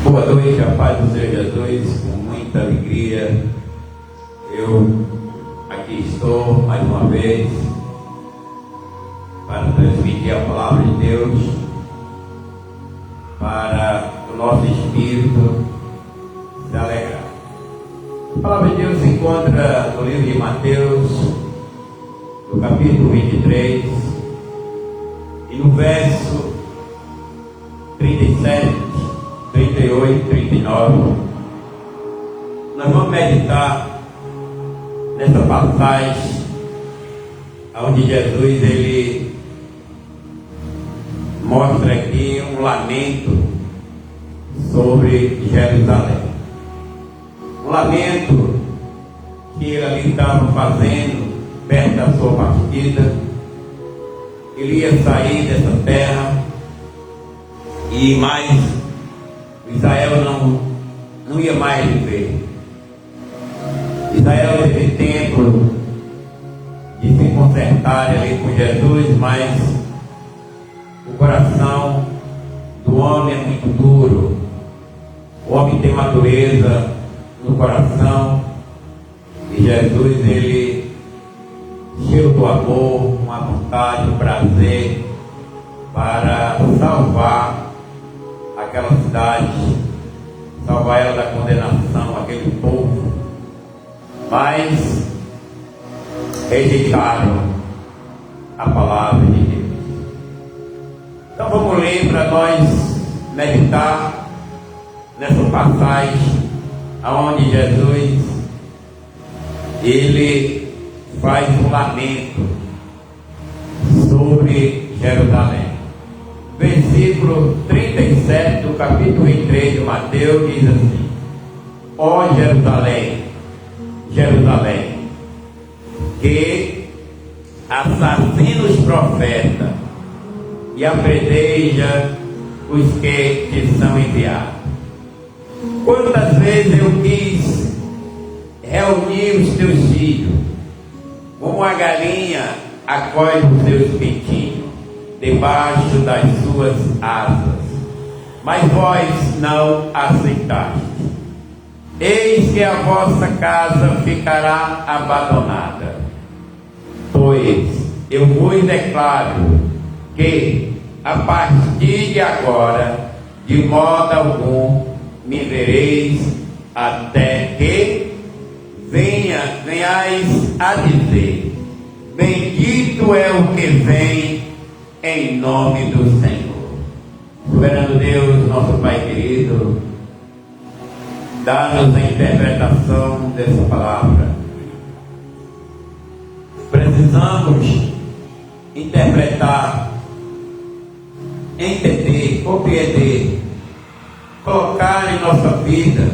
Boa noite, a paz do Senhor Jesus, com muita alegria. Eu aqui estou mais uma vez para transmitir a palavra de Deus para o nosso espírito se alegrar. A palavra de Deus se encontra no livro de Mateus, no capítulo 23, e no verso 37, 38, 39, nós vamos meditar nessa passagem onde Jesus ele mostra aqui um lamento sobre Jerusalém. Um lamento que ele ali estava fazendo perto da sua partida. Ele ia sair dessa terra e mais Israel não ia mais viver. Israel teve tempo de se consertar ali com Jesus, mas o coração do homem é muito duro. O homem tem uma dureza no coração, e Jesus ele cheio do amor, com a vontade, o prazer para salvar aquela cidade, salvar ela da condenação, aquele povo, mas rejeitaram a palavra de Deus. Então vamos ler para nós meditar nessa passagem onde Jesus ele faz um lamento sobre Jerusalém. Versículo 37 do capítulo 23 de Mateus diz assim: ó Jerusalém, Jerusalém, que assassina os profetas e apredeja os que te são enviados. Quantas vezes eu quis reunir os teus filhos, como a galinha acolhe os seus pintinhos debaixo das suas asas, mas vós não aceitaste. Eis que a vossa casa ficará abandonada. Pois eu vos declaro que a partir de agora, de modo algum, me vereis, até que venhais a dizer: bendito é o que vem em nome do Senhor. Soberano Deus, nosso Pai querido, dá-nos a interpretação dessa palavra. Precisamos interpretar, entender, compreender, colocar em nossa vida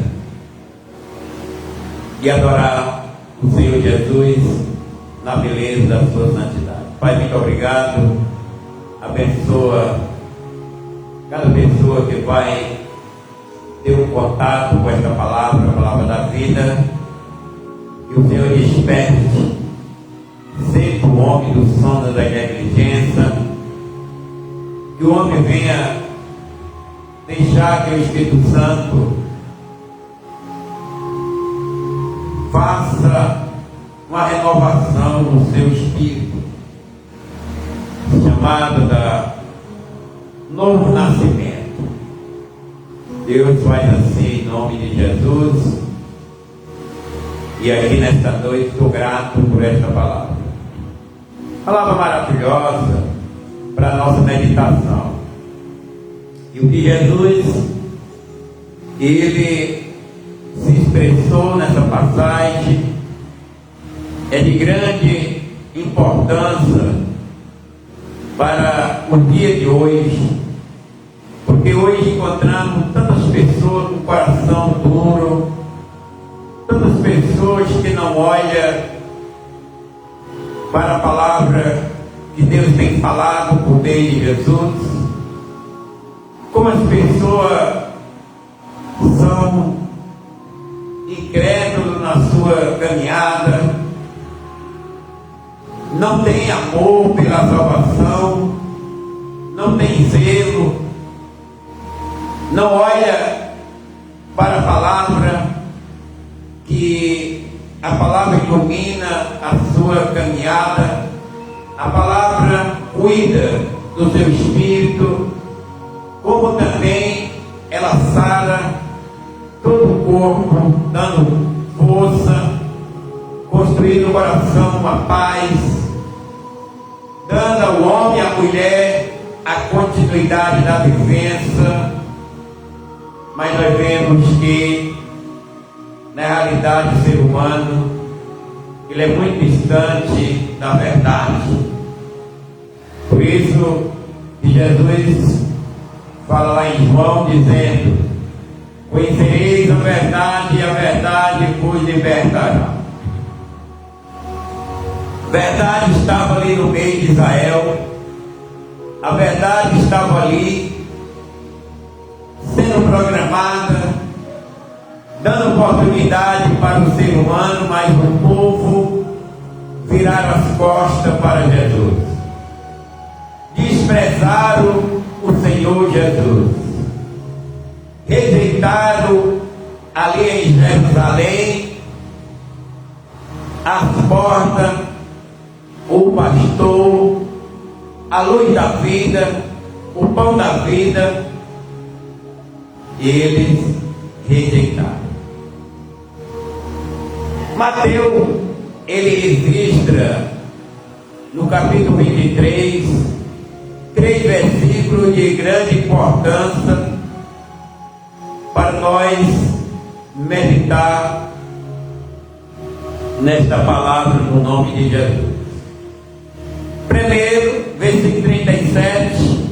e adorar o Senhor Jesus na beleza da sua santidade. Pai, muito obrigado. Abençoa cada pessoa que vai ter um contato com esta palavra, a palavra da vida. Que o Senhor desperte sempre o homem do sono da negligência. Que o homem venha deixar que o Espírito Santo faça uma renovação no seu espírito, chamada da novo nascimento. Deus faz assim em nome de Jesus. E aqui nesta noite estou grato por esta palavra. Palavra maravilhosa para a nossa meditação. E o que Jesus ele se expressou nessa passagem é de grande importância para o dia de hoje, porque hoje encontramos tantas pessoas com o coração duro, tantas pessoas que não olham para a palavra que Deus tem falado por meio de Jesus. Como as pessoas são incrédulos na sua caminhada, não tem amor pela salvação, não tem zelo, não olha para a palavra, que a palavra ilumina a sua caminhada, a palavra cuida do seu espírito, como também ela sara todo o corpo, dando força, construindo no coração uma paz, dando ao homem e à mulher a continuidade da vivência. Mas nós vemos que, na realidade, o ser humano, ele é muito distante da verdade. Por isso que Jesus fala lá em João, dizendo: conhecereis a verdade, e a verdade vos libertará. A verdade estava ali no meio de Israel, a verdade estava ali, sendo programada, dando oportunidade para o ser humano, mas o povo viraram as costas para Jesus, desprezaram o Senhor Jesus, rejeitaram ali em Jerusalém as portas, o pastor, a luz da vida, o pão da vida. Eles rejeitaram. Mateus, ele registra no capítulo 23 3 versículos de grande importância para nós meditar nesta palavra no nome de Jesus. Primeiro, versículo 37,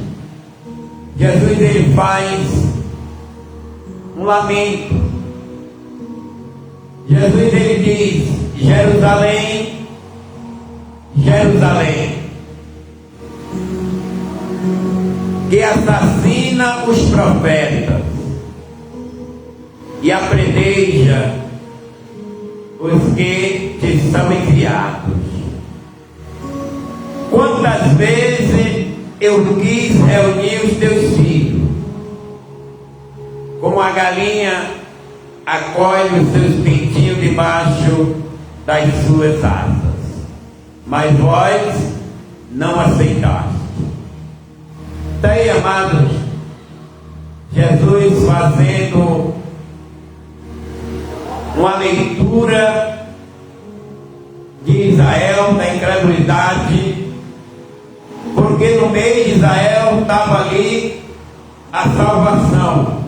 Jesus ele faz um lamento. Jesus ele diz: Jerusalém, Jerusalém, que assassina os profetas e apredeja os que te são enviados. Quantas vezes eu quis reunir os teus filhos, como a galinha acolhe os seus pintinhos debaixo das suas asas, mas vós não aceitaste. Está aí, amados, Jesus fazendo uma leitura de Israel, da incredulidade, porque no meio de Israel estava ali a salvação.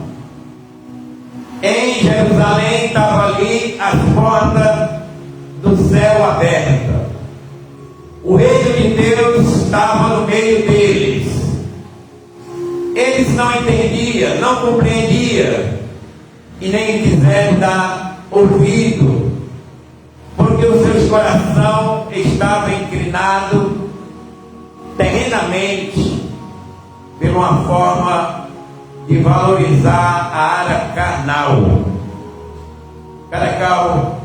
Em Jerusalém estava ali as portas do céu abertas. O reino de Deus estava no meio deles. Eles não entendiam, não compreendiam e nem quiseram dar ouvido, porque os seus corações estavam inclinados terrenamente, por uma forma de valorizar a área carnal. Cada qual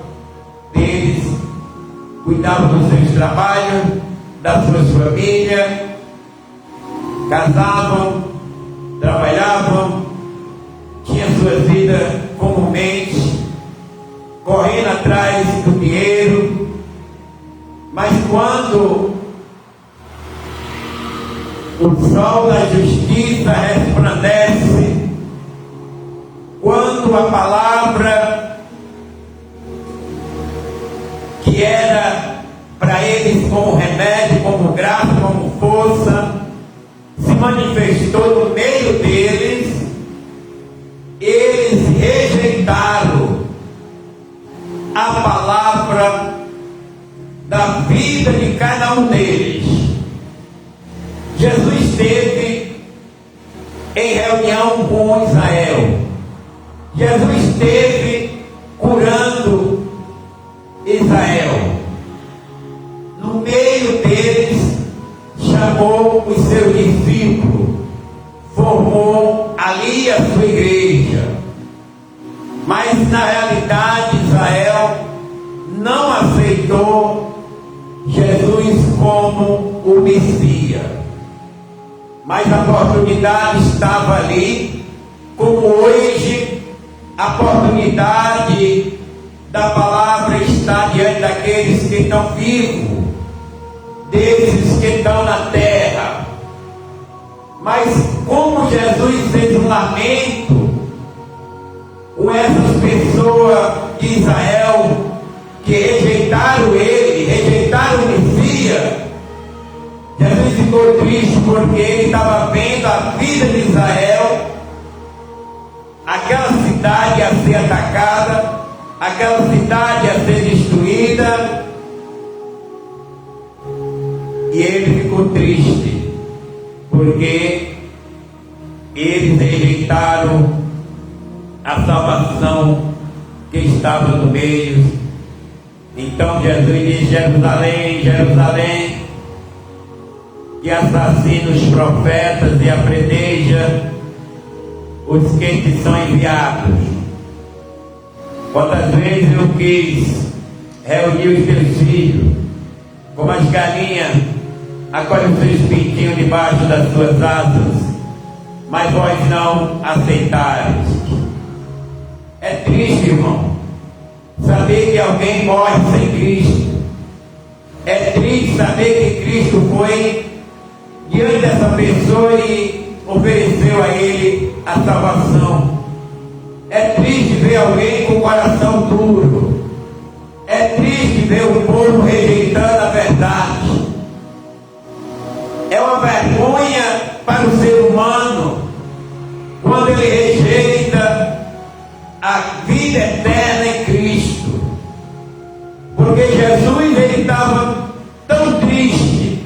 deles cuidava dos seus trabalhos, das suas famílias, casavam, trabalhavam, tinham suas vidas comumente, correndo atrás do dinheiro. Mas quando o sol da justiça resplandece, quando a palavra que era para eles como remédio, como graça, como força, se manifestou no meio deles, eles rejeitaram a palavra da vida de cada um deles. Jesus esteve em reunião com Israel. Jesus esteve curando Israel. No meio deles, chamou os seus discípulos, formou ali a sua igreja. Mas na realidade Israel não aceitou Jesus como o Messias. Mas a oportunidade estava ali, como hoje A oportunidade da palavra está diante daqueles que estão vivos, desses que estão na terra. Mas como Jesus fez um lamento com essas pessoas de Israel que rejeitaram ele, rejeitaram o Messias, Jesus ficou triste porque ele estava vendo a vida de Israel, aquela cidade ia ser atacada, aquela cidade ia ser destruída, e ele ficou triste porque eles rejeitaram a salvação que estava no meio. Então Jesus diz: Jerusalém, Jerusalém, que assassina os profetas e apredeja os que te são enviados. Quantas vezes eu quis reunir os teus filhos, como as galinhas acolhem os seus pintinhos debaixo das suas asas, mas vós não aceitares. É triste, irmão, saber que alguém morre sem Cristo. É triste saber que Cristo foi diante dessa pessoa e ofereceu a ele a salvação. É triste ver alguém com o coração duro. É triste ver o povo rejeitando a verdade. É uma vergonha para o ser humano quando ele rejeita a vida eterna em Cristo. Porque Jesus, ele estava tão triste,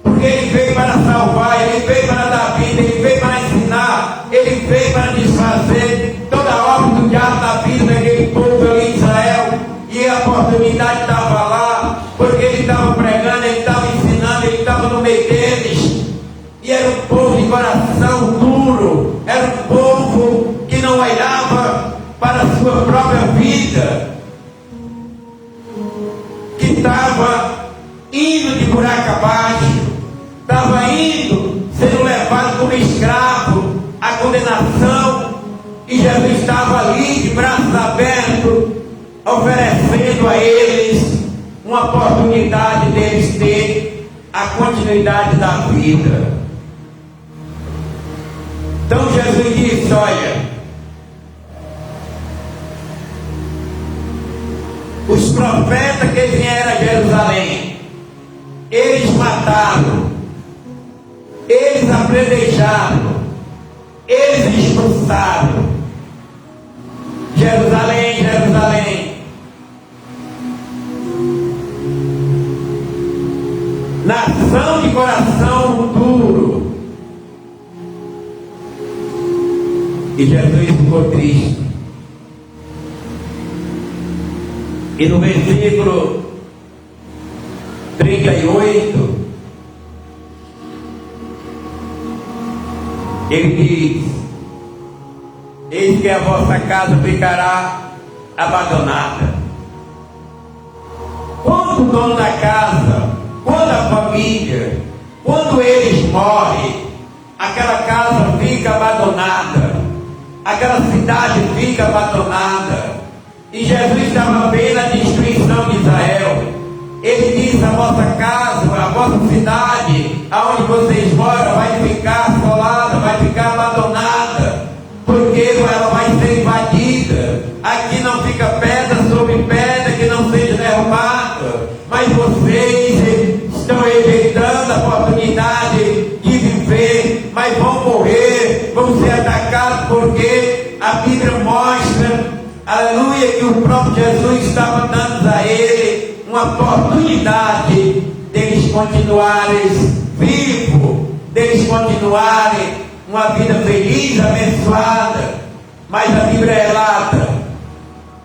porque ele veio para salvar, ele veio para dar vida, ele veio para ensinar, ele veio para desfazer toda a obra do diabo na vida daquele povo ali em Israel. E a oportunidade estava lá, porque ele estava pregando, ele estava ensinando, ele estava no meio deles. E era um povo de coração duro, era um povo que não olhava para a sua própria vida, que estava indo de buraco abaixo, estava indo, sendo levado como escravo à condenação, e Jesus estava ali de braços abertos, oferecendo a eles uma oportunidade deles ter a continuidade da vida. Então Jesus disse: olha, os profetas que vieram a Jerusalém, eles mataram, eles apedrejaram, eles expulsaram. Jerusalém, Jerusalém, nação de coração duro. E Jesus ficou triste. E no versículo 38, ele diz: eis que a vossa casa ficará abandonada. Quando o dono da casa, quando a família, quando eles morrem, aquela casa fica abandonada, aquela cidade fica abandonada. E Jesus estava vendo a destruição de Israel. Ele disse: a vossa casa, a vossa cidade, aonde vocês moram, vai ficar assolada, vai ficar abandonada, porque ela vai ser invadida. Aqui não fica pedra sobre pedra que não seja derrubada. Mas vocês estão rejeitando a oportunidade de viver, mas vão morrer, vão ser atacados, porque a Bíblia mostra, aleluia, que o próprio Jesus estava dando a ele uma oportunidade deles continuarem vivos, deles continuarem uma vida feliz, abençoada. Mas a Bíblia relata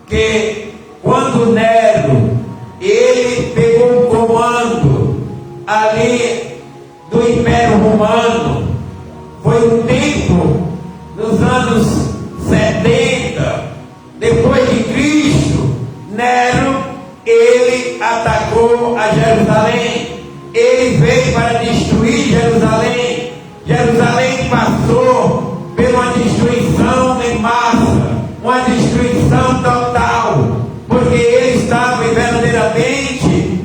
que quando Nero, ele pegou o comando ali do Império Romano, foi um tempo nos anos 70 depois de Cristo. Nero, ele atacou a Jerusalém, ele veio para destruir Jerusalém. Jerusalém passou por uma destruição em massa, uma destruição total, porque eles estavam verdadeiramente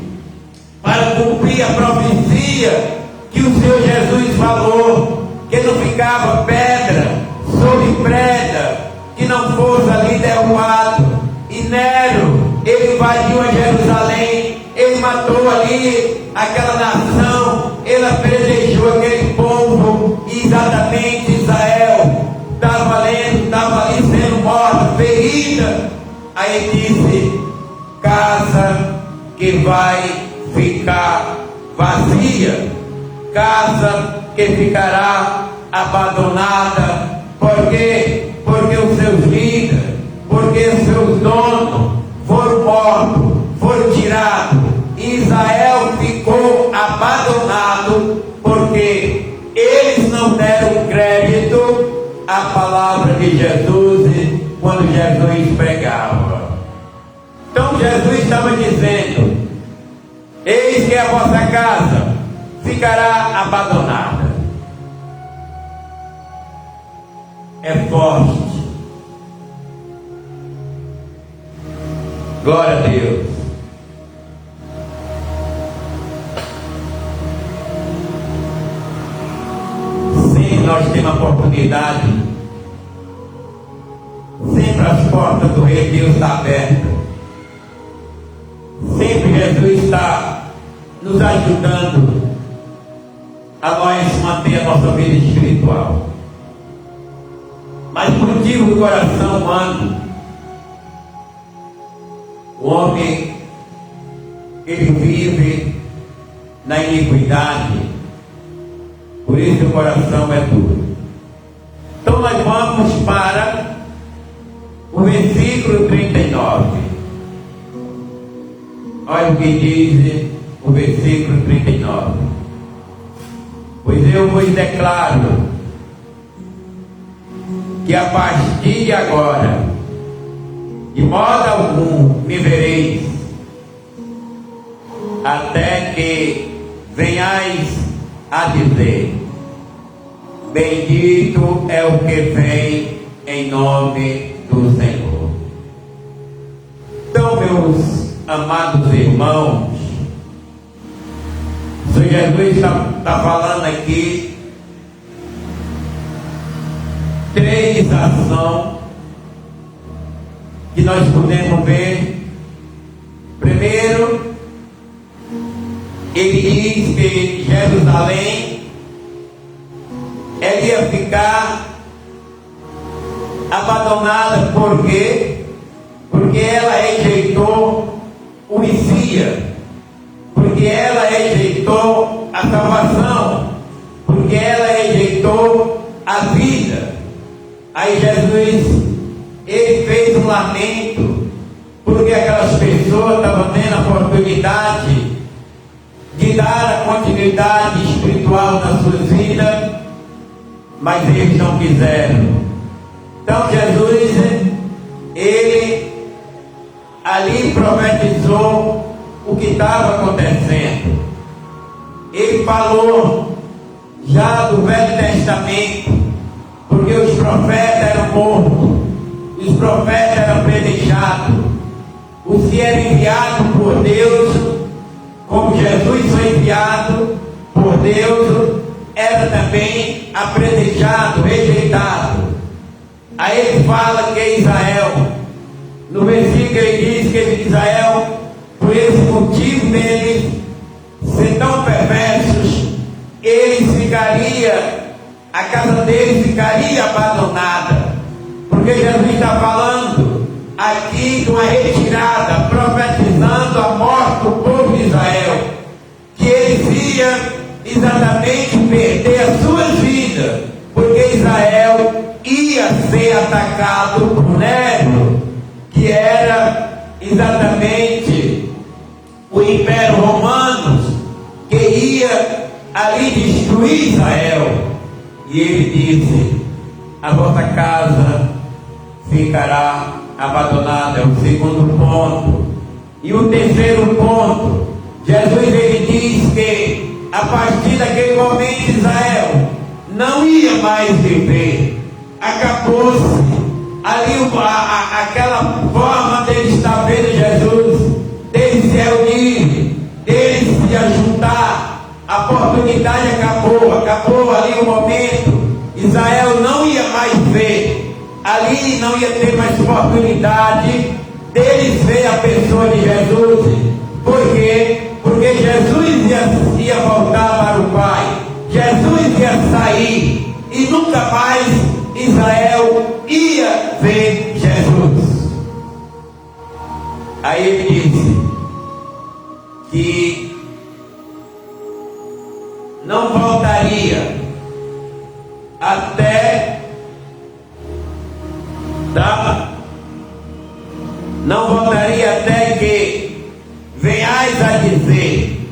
para cumprir a profecia que o Senhor Jesus falou, que não ficava pedra sobre pedra, que não fosse ali derrubado. E Nero, ele invadiu a Jerusalém, ele matou ali aquela nação, ele apedrejou aquele povo, e exatamente Israel estava ali sendo morta, ferida. Aí disse: casa que vai ficar vazia, casa que ficará abandonada. Por quê? Porque os seus líderes, porque os seus donos foram mortos, foram tirados. Israel ficou abandonado porque eles não deram crédito à palavra de Jesus quando Jesus pregava. Então Jesus estava dizendo: eis que a vossa casa ficará abandonada. É forte. Glória a Deus. Sempre nós temos a oportunidade, sempre as portas do Rei Deus estão abertas. Sempre Jesus está nos ajudando a nós manter a nossa vida espiritual. Mas por motivo do coração humano, o homem, ele vive na iniquidade, por isso o coração é duro. Então nós vamos para o versículo 39. Olha o que diz o versículo 39. Pois eu vos declaro que a partir de agora, de modo algum me vereis, até que venhais a dizer: bendito é o que vem em nome do Senhor. Então, meus amados irmãos, o Senhor Jesus está falando aqui três ações que nós podemos ver. Primeiro, ele diz que Jerusalém ia ficar abandonada. Por quê? Porque ela rejeitou o Messias, porque ela rejeitou a salvação, porque ela rejeitou a vida. Aí Jesus, ele fez um lamento, porque aquelas pessoas estavam tendo a oportunidade de dar a continuidade espiritual nas suas vidas, mas eles não quiseram. Então Jesus, ele ali profetizou o que estava acontecendo. Ele falou já do Velho Testamento, porque os profetas eram mortos, os profetas eram apedrejados. Os que eram enviados por Deus, como Jesus foi enviado por Deus, era também apedrejado, rejeitado. Aí ele fala que Israel, no versículo ele diz que Israel, por esse motivo deles ser tão perversos, eles a casa deles ficaria abandonada. Porque Jesus está falando aqui de uma retirada, profetizando a morte do povo de Israel, que eles iam exatamente perder as suas vidas, porque Israel ia ser atacado por Nero, que era exatamente o Império Romano, que ia ali destruir Israel. E ele disse: a vossa casa ficará abandonada. É o segundo ponto. E o terceiro ponto, Jesus ele diz que a partir daquele momento Israel não ia mais viver. Acabou-se ali o aquela forma dele estar vendo Jesus, dele se reunir, dele se ajuntar, a oportunidade acabou ali o momento. Israel não ia mais ver, ali não ia ter mais oportunidade deles ver a pessoa de Jesus. Por quê? Porque Jesus ia voltar para o Pai, Jesus ia sair e nunca mais Israel ia ver Jesus. Aí ele disse que não voltaria até que venhais a dizer: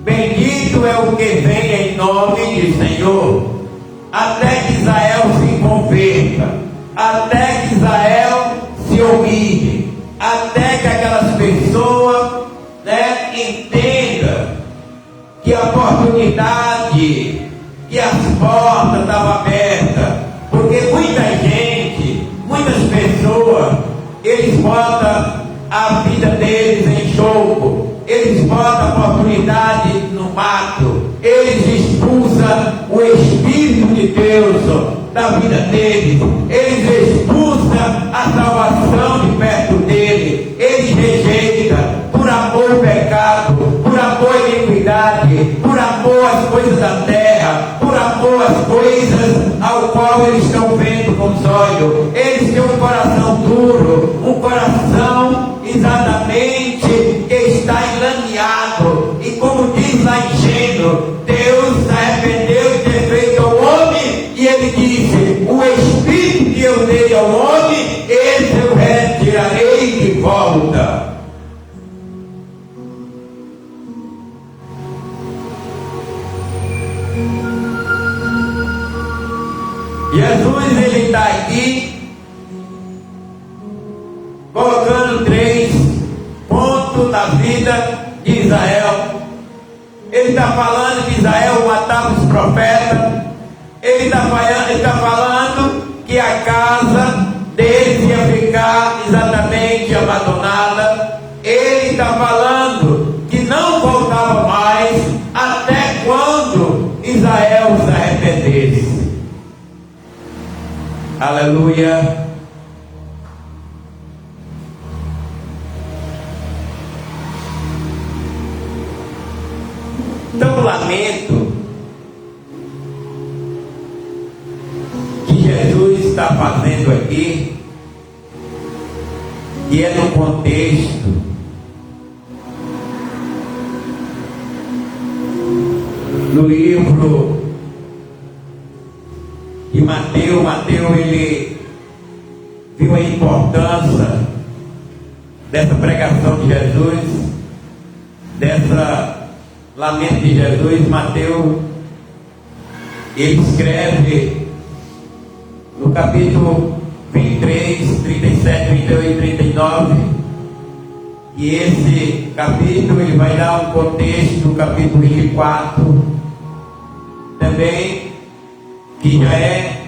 bendito é o que vem em nome do Senhor. Até que Israel se converta, até que Israel se humilhe, até que aquelas pessoas entendam que a oportunidade, que as portas estavam abertas. Porque muita gente, muitas pessoas, eles botam a vida deles em jogo, eles botam a oportunidade no mato, eles expulsam o Espírito de Deus da vida deles, eles expulsam a salvação de perto deles, eles rejeitam por amor ao pecado, por amor à iniquidade, por amor às coisas da terra, por amor às coisas ao qual eles estão vendo com os olhos. Eles têm um coração duro, um coração exatamente que está enlameado, e como diz lá em Gênesis, Deus se arrependeu de ter feito ao homem, e ele disse: o Espírito que eu dei ao homem, esse eu retirarei de volta. Jesus, ele está aqui colocando 3 pontos da vida de Israel. Ele está falando que Israel matava os profetas. Ele está falando que a casa deles ia ficar exatamente abandonada. Ele está falando que não voltava mais até quando Israel se arrependesse. Aleluia. Então, o lamento que Jesus está fazendo aqui, que é no contexto do livro de Mateus. Mateus, ele viu a importância dessa pregação de Jesus, dessa lamento de Jesus. Mateus, ele escreve no capítulo 23, 37, 38 e 39, e esse capítulo ele vai dar um contexto no capítulo 24 também, que já é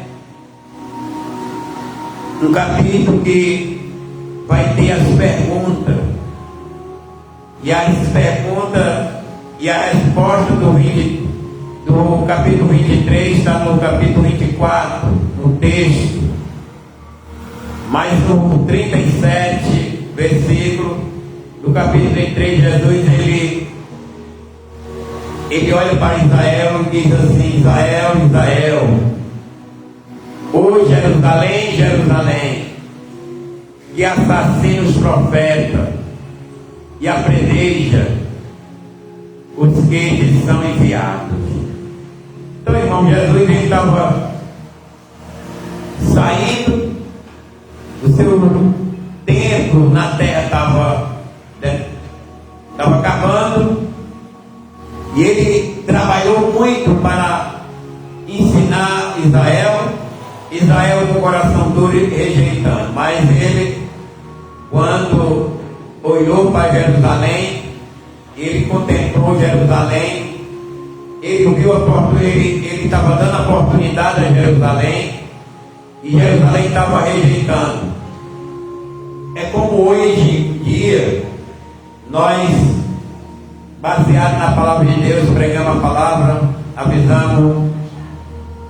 um capítulo que vai ter as perguntas, e as perguntas e a resposta do capítulo 23 está no capítulo 24, no texto. Mas no 37, versículo do capítulo 23, Jesus ele olha para Israel e diz assim: Israel, Israel, ô Jerusalém, Jerusalém, que assassina os profetas e apedreja os que lhes são enviados. Então, irmão, Jesus ele estava saindo do seu tempo na terra, estava acabando, e ele trabalhou muito para ensinar Israel com o coração duro e rejeitando. Mas ele, quando olhou para Jerusalém, ele contemplou Jerusalém, ele viu ele estava dando a oportunidade a Jerusalém, e Jerusalém estava rejeitando. como hoje em dia, nós, baseado na palavra de Deus, pregamos a palavra, avisamos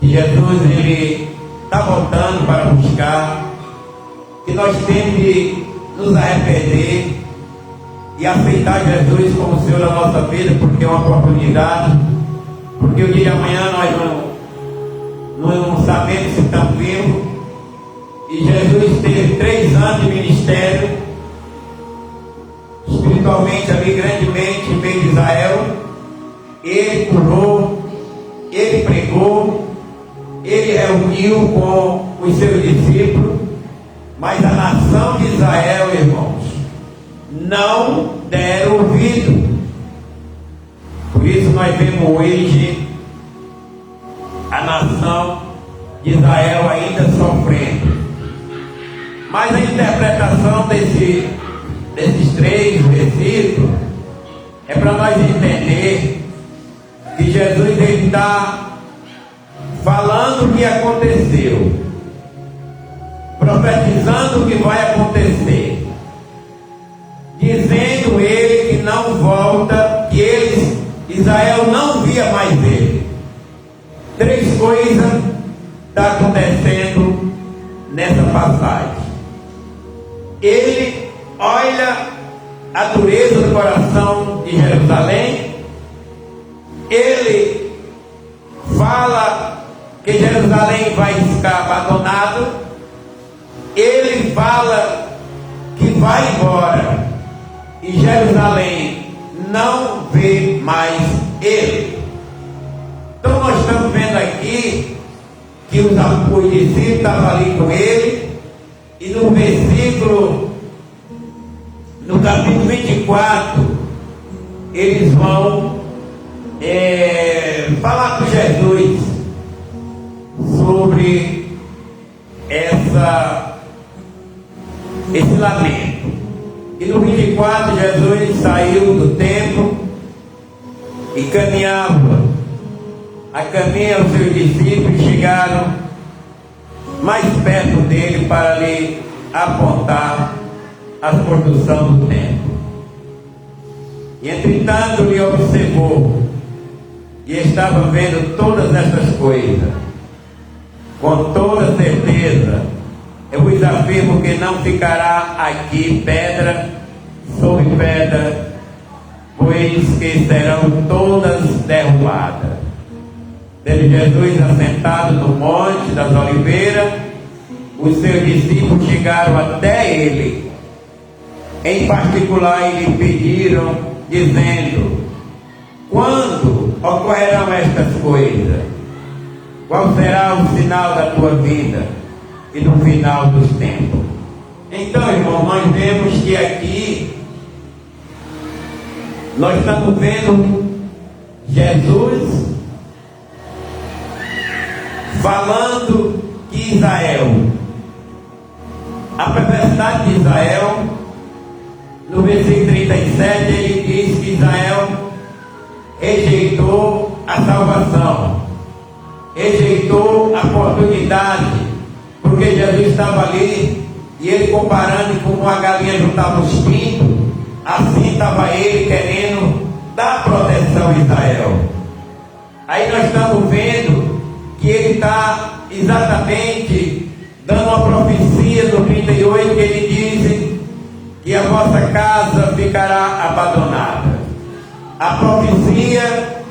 que Jesus, ele está voltando para buscar, que nós temos de nos arrepender e aceitar Jesus como Senhor da nossa vida, porque é uma oportunidade, porque o dia de amanhã nós não sabemos se estamos vivos. E Jesus teve 3 anos de ministério, espiritualmente ali, grandemente, em meio de Israel. Ele curou, ele pregou, ele reuniu com os seus discípulos, mas a nação de Israel, irmãos, não deram ouvido. Por isso nós vemos hoje a nação de Israel ainda sofrendo. Mas a interpretação desses 3 versículos é para nós entender que Jesus está falando o que aconteceu, profetizando o que vai acontecer, dizendo ele que não volta, que Israel não via mais ele. 3 coisas estão acontecendo nessa passagem. Ele olha a dureza do coração de Jerusalém, ele fala que Jerusalém vai ficar abandonado, ele fala que vai embora e Jerusalém não vê mais ele. Então nós estamos vendo aqui que os discípulos estavam ali com ele, e no versículo, no capítulo 24, eles vão falar com Jesus sobre esse lamento. E no 24, Jesus saiu do templo e caminhava. A caminho, os seus discípulos chegaram mais perto dele para lhe apontar a construção do templo. E entretanto lhe observou e estava vendo todas essas coisas. Com toda certeza, eu vos afirmo que não ficará aqui pedra sobre pedra, pois que serão todas derrubadas. Tendo Jesus assentado no Monte das Oliveiras, os seus discípulos chegaram até ele. Em particular, lhe pediram, dizendo: quando ocorrerão estas coisas? Qual será o sinal da tua vida e do final dos tempos? Então, irmão, nós vemos que aqui nós estamos vendo Jesus falando que Israel, a perversidade de Israel, no versículo 37, ele diz que Israel rejeitou a salvação, rejeitou a oportunidade, porque Jesus estava ali, e ele comparando como a galinha juntava os pintos, assim estava ele querendo dar proteção a Israel. Aí nós estamos vendo que ele está exatamente dando uma profecia no 38, que ele diz que a vossa casa ficará abandonada. A profecia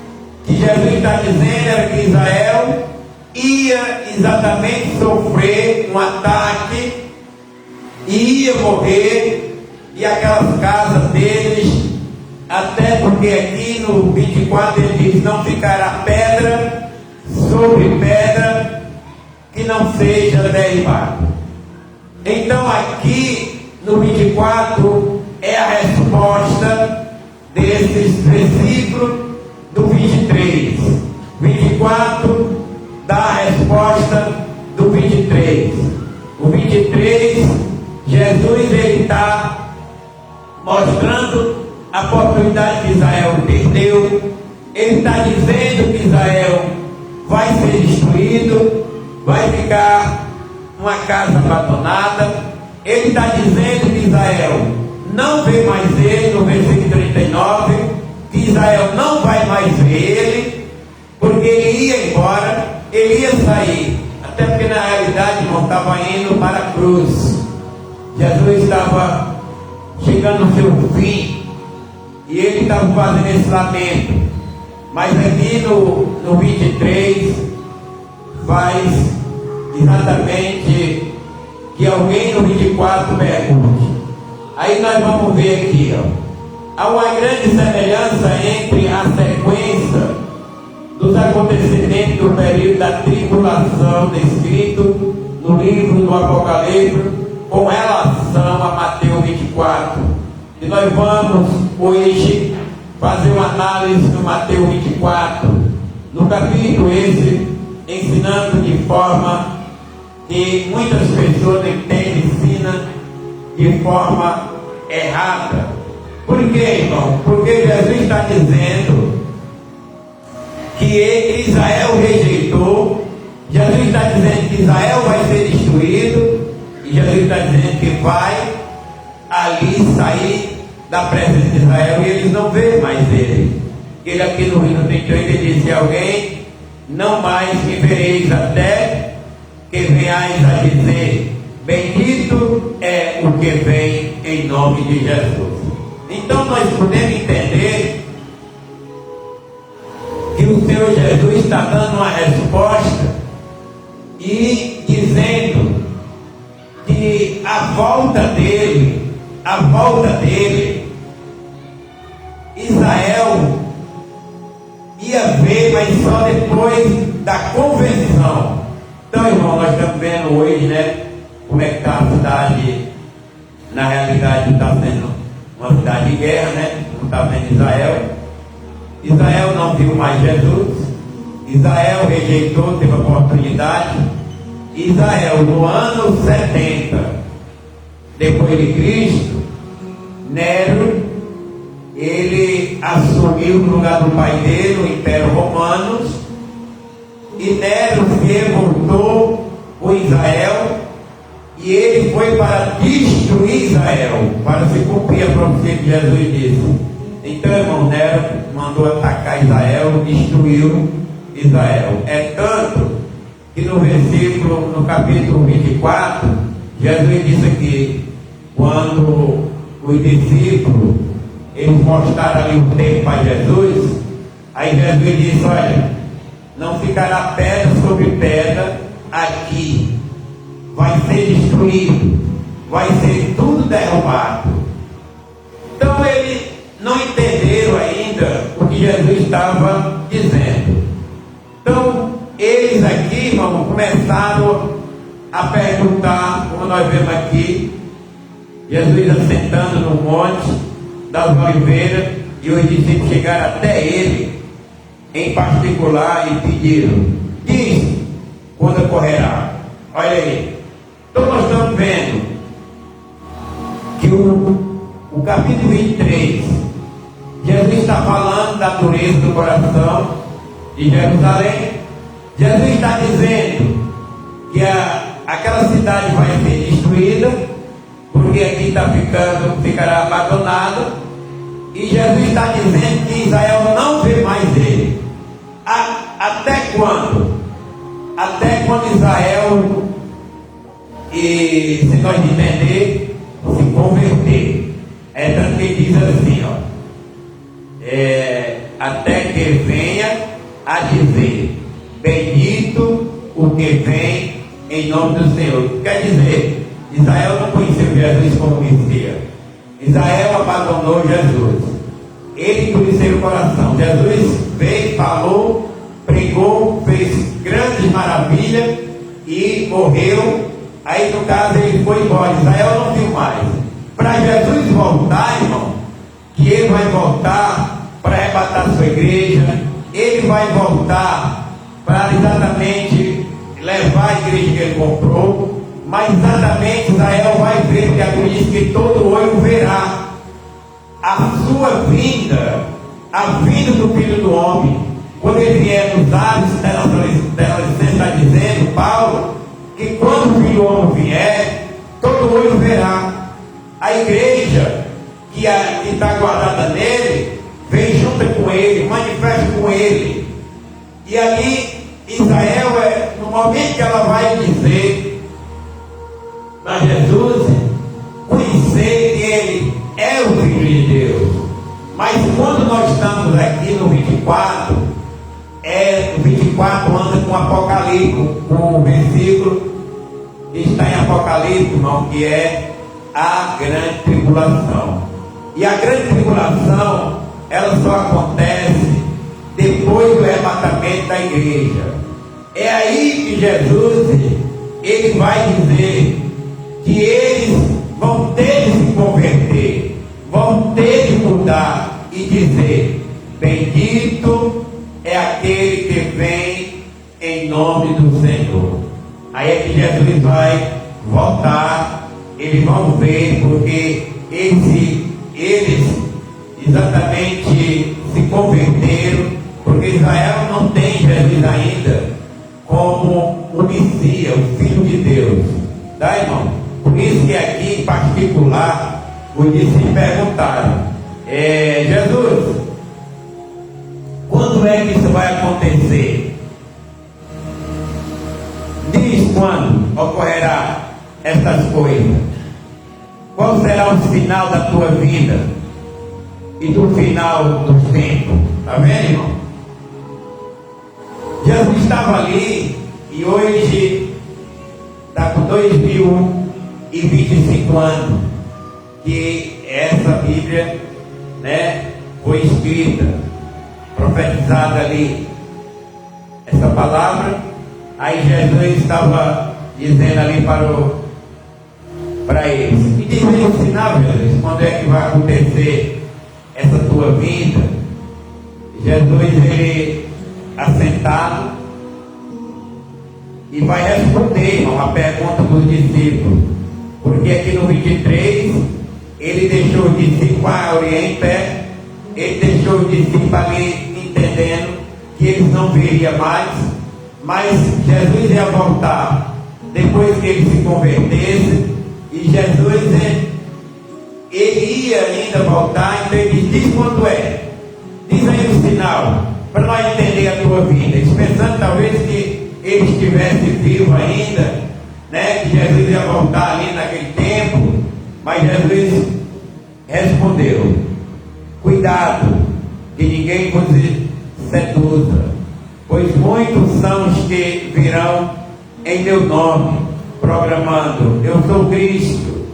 que Jesus está dizendo era que Israel ia exatamente sofrer um ataque, ia morrer, e aquelas casas deles, até porque aqui no 24 ele diz: não ficará pedra sobre pedra que não seja derribada. Então aqui no 24 é a resposta desses versículos do 23. 24 dá a resposta do 23. O 23, Jesus ele está mostrando a oportunidade que Israel perdeu. Ele está dizendo que Israel vai ser destruído, vai ficar uma casa abandonada. Ele está dizendo que Israel não vê mais ele, no versículo 39, que Israel não vai mais ver ele, porque ele ia embora, ele ia sair, até porque na realidade, irmão, estava indo para a cruz. Jesus estava chegando ao seu fim, e ele estava fazendo esse lamento. Mas aqui no 23 faz exatamente que alguém no 24 pergunte. Aí nós vamos ver aqui, há uma grande semelhança entre a sequência dos acontecimentos do período da tribulação descrito no livro do Apocalipse com relação a Mateus 24. E nós vamos hoje fazer uma análise no Mateus 24, no capítulo esse, ensinando de forma que muitas pessoas entendem, ensinam de forma errada. Por quê, irmão? Porque Jesus está dizendo que Israel rejeitou. Jesus está dizendo que Israel vai ser destruído, e Jesus está dizendo que vai ali sair da presença de Israel, e eles não veem mais ele. Ele aqui no 38 ele disse: alguém não mais me vereis até que venhais a dizer, bendito é o que vem em nome de Jesus. Então nós podemos entender que o Senhor Jesus está dando uma resposta e dizendo que a volta dele, Israel ia ver, mas só depois da convenção. Então, irmão, nós estamos vendo hoje, né, como é que está a cidade. Na realidade está sendo uma cidade de guerra, né? Não está vendo Israel. Israel não viu mais Jesus. Israel rejeitou, teve a oportunidade. Israel, no ano 70 depois de Cristo, Nero, ele assumiu no lugar do pai dele, o Império Romano, e Nero se revoltou com Israel, e ele foi para destruir Israel, para se cumprir a profecia que Jesus disse. Então, irmão, Nero mandou atacar Israel, destruiu Israel. É tanto que no capítulo 24, Jesus disse aqui, quando os discípulos eles mostraram ali o tempo para Jesus, aí Jesus disse: olha, não ficará pedra sobre pedra aqui, vai ser destruído, vai ser tudo derrubado. Então eles não entenderam ainda o que Jesus estava dizendo. Então eles aqui, irmão, começaram a perguntar, como nós vemos aqui, Jesus assentando no monte das Oliveiras, e os discípulos chegaram até ele em particular e pediram: diz quando ocorrerá. Olha aí. Então nós estamos vendo que o capítulo 23, Jesus está falando da dureza do coração de Jerusalém. Jesus está dizendo que aquela cidade vai ser destruída, porque aqui ficará abandonado. E Jesus está dizendo que Israel não vê mais ele. Até quando? Até quando Israel, e se nós entender, se converter. É tanto que diz assim, até que venha a dizer, bendito o que vem em nome do Senhor. Quer dizer, Israel não conheceu Jesus como Messias. Israel abandonou Jesus. Ele endureceu o coração. Jesus veio, falou, pregou, fez grandes maravilhas e morreu. Aí no caso ele foi embora. Israel não viu mais. Para Jesus voltar, irmão, que ele vai voltar para arrebatar sua igreja, ele vai voltar para exatamente levar a igreja que ele comprou. Mas exatamente Israel vai ver, porque a Bíblia diz que todo olho verá a sua vinda, a vinda do Filho do Homem. Quando ele vier nos ares, está dizendo, Paulo, que quando o Filho do Homem vier, todo olho verá. A igreja que está guardada nele, vem junto com ele, manifesta com ele. E ali, Israel, no momento que ela vai dizer, mas Jesus, conhecer que ele é o Filho de Deus. Mas quando nós estamos aqui no 24, o 24 anda com Apocalipse, com o versículo que está em Apocalipse, irmão, que é a grande tribulação. E a grande tribulação, ela só acontece depois do arrebatamento da igreja. É aí que Jesus, ele vai dizer que eles vão ter de se converter, vão ter de mudar e dizer: bendito é aquele que vem em nome do Senhor. Aí é que Jesus vai voltar, eles vão ver, porque eles exatamente se converteram, porque Israel não tem Jesus ainda como o Messias, o Filho de Deus. Tá, irmão? Por isso que aqui em particular os discípulos perguntaram: Jesus, quando é que isso vai acontecer? Diz quando ocorrerá essas coisas. Qual será o final da tua vida e do final do tempo? Está vendo, irmão? Jesus estava ali e hoje está com 2025 anos que essa Bíblia, né, foi escrita, profetizada ali, essa palavra. Aí Jesus estava dizendo ali para eles, e dizendo o sinal, Jesus, quando é que vai acontecer essa tua vida? Jesus, ele assentado, e vai responder, irmão, a pergunta dos discípulos, porque aqui no 23 ele deixou os discípulos a orelha em pé, ele deixou os discípulos ali entendendo que eles não veriam mais, mas Jesus ia voltar depois que eles se convertessem. E Jesus, ele ia ainda voltar. Então ele diz quando é, diz aí o sinal, para nós entender a tua vida. Eles pensando talvez que ele estivesse vivo ainda, né, que Jesus ia voltar ali naquele tempo. Mas Jesus respondeu: cuidado, que ninguém vos seduza, pois muitos são os que virão em meu nome, proclamando: eu sou Cristo,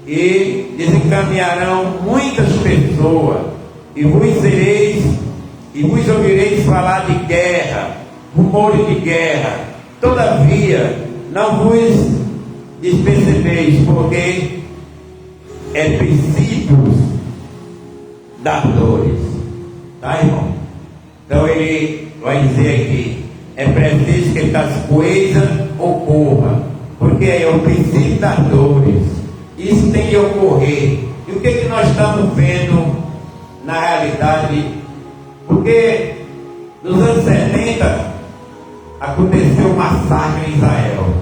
e desencaminharão muitas pessoas, e vos ouvireis falar de guerra, rumores de guerra. Todavia não vos despercebeis, porque é princípios das dores. Tá, irmão? Então ele vai dizer aqui: é preciso que estas coisas ocorram, porque é o princípio das dores. Isso tem que ocorrer. E o que nós estamos vendo na realidade? Porque nos anos 70 aconteceu um massacre em Israel.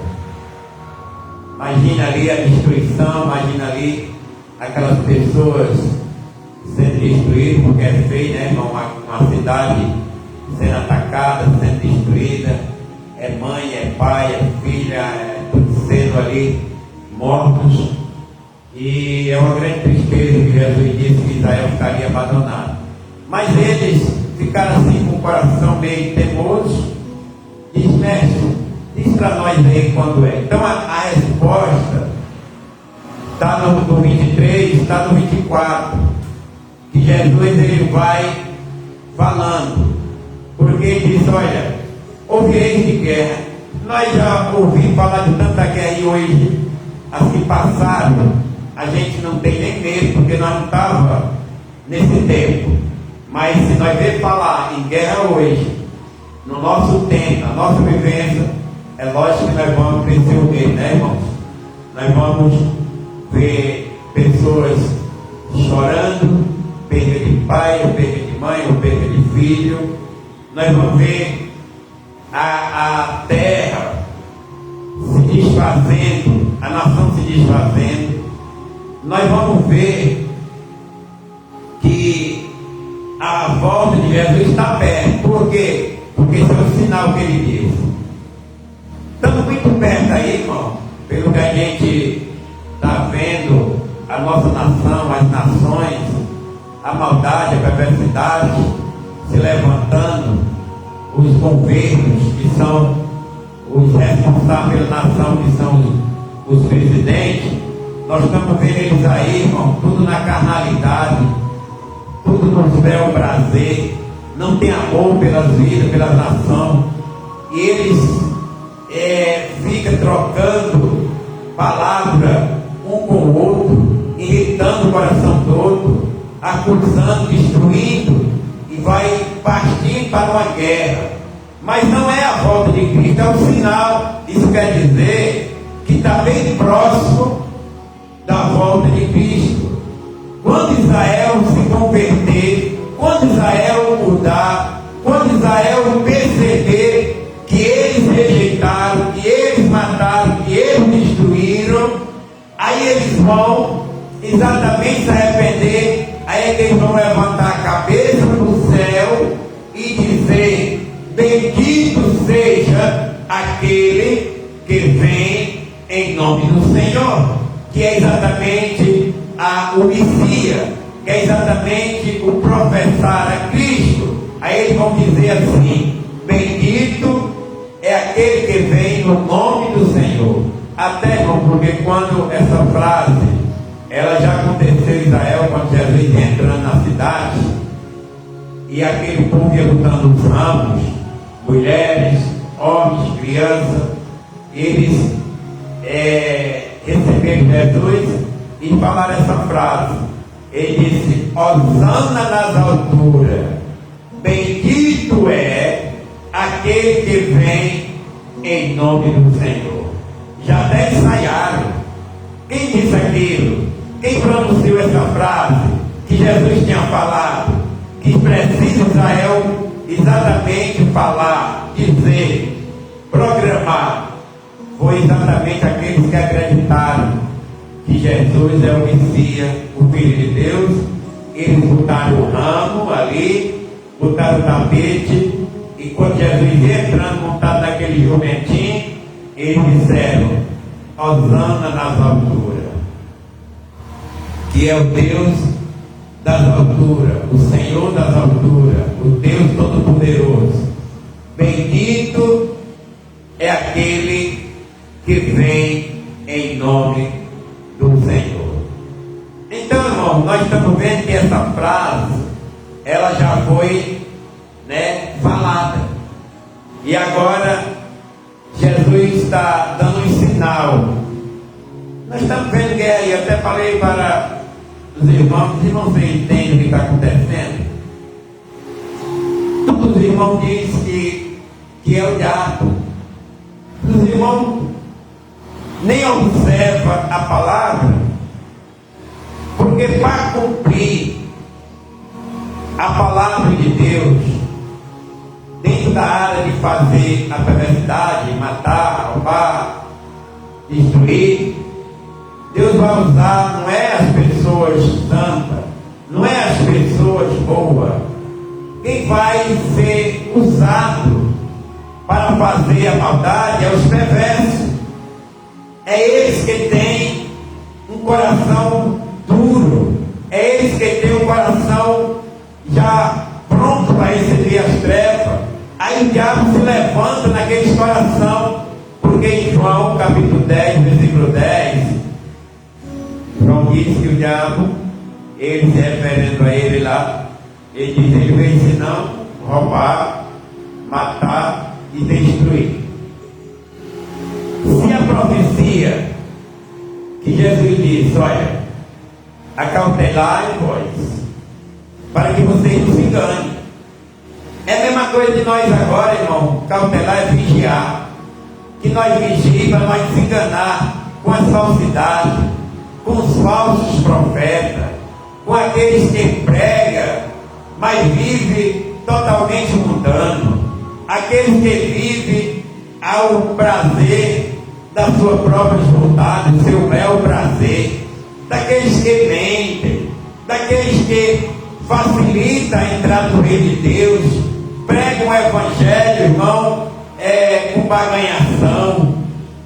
Imagina ali a destruição, imagina ali aquelas pessoas sendo destruídas, porque é feio, né, irmão? Uma cidade sendo atacada, sendo destruída, é mãe, é pai, é filha, é tudo sendo ali mortos. E é uma grande tristeza que Jesus disse que Israel ficaria abandonado. Mas eles ficaram assim com o coração meio temoso. Diz: mestre, diz para nós aí quando é. Então a resposta está no 23, está no 24, que Jesus ele vai falando, porque ele diz: olha, ouvireis de guerra. Nós já ouvimos falar de tanta guerra e hoje, as que passaram, a gente não tem nem medo, porque nós não estávamos nesse tempo. Mas se nós ver falar em guerra hoje, no nosso tempo, na nossa vivência, é lógico que nós vamos crescer o medo, né, irmãos? Nós vamos ver pessoas chorando, perda de pai, ou perda de mãe, ou perda de filho. Nós vamos ver a terra se desfazendo, a nação se desfazendo. nós vamos ver que a volta de Jesus está perto. Por quê? Porque esse é o sinal que ele diz. Estamos muito perto aí, irmão, pelo que a gente está vendo, a nossa nação, as nações, a maldade, a perversidade se levantando, os governos que são os responsáveis pela nação, que são os presidentes. Nós estamos vendo eles aí, irmão, tudo na carnalidade, tudo no bel prazer, não tem amor pelas vidas, pela nação, e eles ficam trocando palavra um com o outro, irritando o coração todo, acusando, destruindo, e vai partindo para uma guerra. Mas não é a volta de Cristo, é um sinal. Isso quer dizer que está bem próximo da volta de Cristo. Quando Israel se converter, quando Israel mudar, quando Israel perceber que eles rejeitaram, que eles mataram, que eles destruíram, aí eles vão exatamente se arrepender. Aí é que eles vão levantar a cabeça no céu e dizer: bendito seja aquele que vem em nome do Senhor, que é exatamente o Messias, que é exatamente o professar a Cristo. Aí eles vão dizer assim: bendito é aquele que vem no nome do Senhor. Até, irmão, porque quando essa frase ela já aconteceu em Israel, quando Jesus entrando na cidade, e aquele povo ia botando os ramos, mulheres, homens, crianças, eles receberam Jesus e falaram essa frase. Ele disse: Hosana nas alturas, bendito é aquele que vem em nome do Senhor. Já até ensaiaram. Quem disse aquilo? Quem pronunciou essa frase que Jesus tinha falado? Que precisa Israel exatamente falar, dizer, programar. Foi exatamente aqueles que acreditaram que Jesus é o Messias, o Filho de Deus. Eles botaram o ramo ali, botaram o tapete, e quando Jesus ia entrando montado naquele jumentinho, eles disseram: Hosana nas alturas, que é o Deus das alturas, o Senhor das alturas, o Deus Todo-Poderoso. Bendito é aquele que vem em nome do Senhor. Então, irmão, nós estamos vendo que essa frase ela já foi falada, e agora Jesus está dando um sinal. Nós estamos vendo que aí, até falei para os irmãos vocês entendem o que está acontecendo? Todos os irmãos dizem que é o diabo. Os irmãos nem observam a palavra, porque para cumprir a palavra de Deus dentro da área de fazer a perversidade, matar, roubar, destruir, Deus vai usar, não é as pessoas santas, não é as pessoas boas. Quem vai ser usado para fazer a maldade é os perversos. É eles que têm um coração duro, é eles que têm um coração já pronto para receber as trevas. Aí o diabo se levanta naquele coração, porque em João capítulo 10, versículo 10, João diz que o diabo, ele se referindo a ele lá, ele diz: ele veio senão roubar, matar e destruir. Se a profecia que Jesus disse: olha, acautelai vós, para que vocês não se enganem. É a mesma coisa de nós agora, irmão. Cautelar é vigiar. Que nós vigiemos para nós não se enganar com as falsidades, com os falsos profetas, com aqueles que pregam, mas vivem totalmente mundano, aqueles que vivem ao prazer da sua própria vontade, do seu bel prazer. daqueles que mentem, daqueles que facilitam a entrada no reino de Deus, pregam o evangelho, irmão, com barganhação,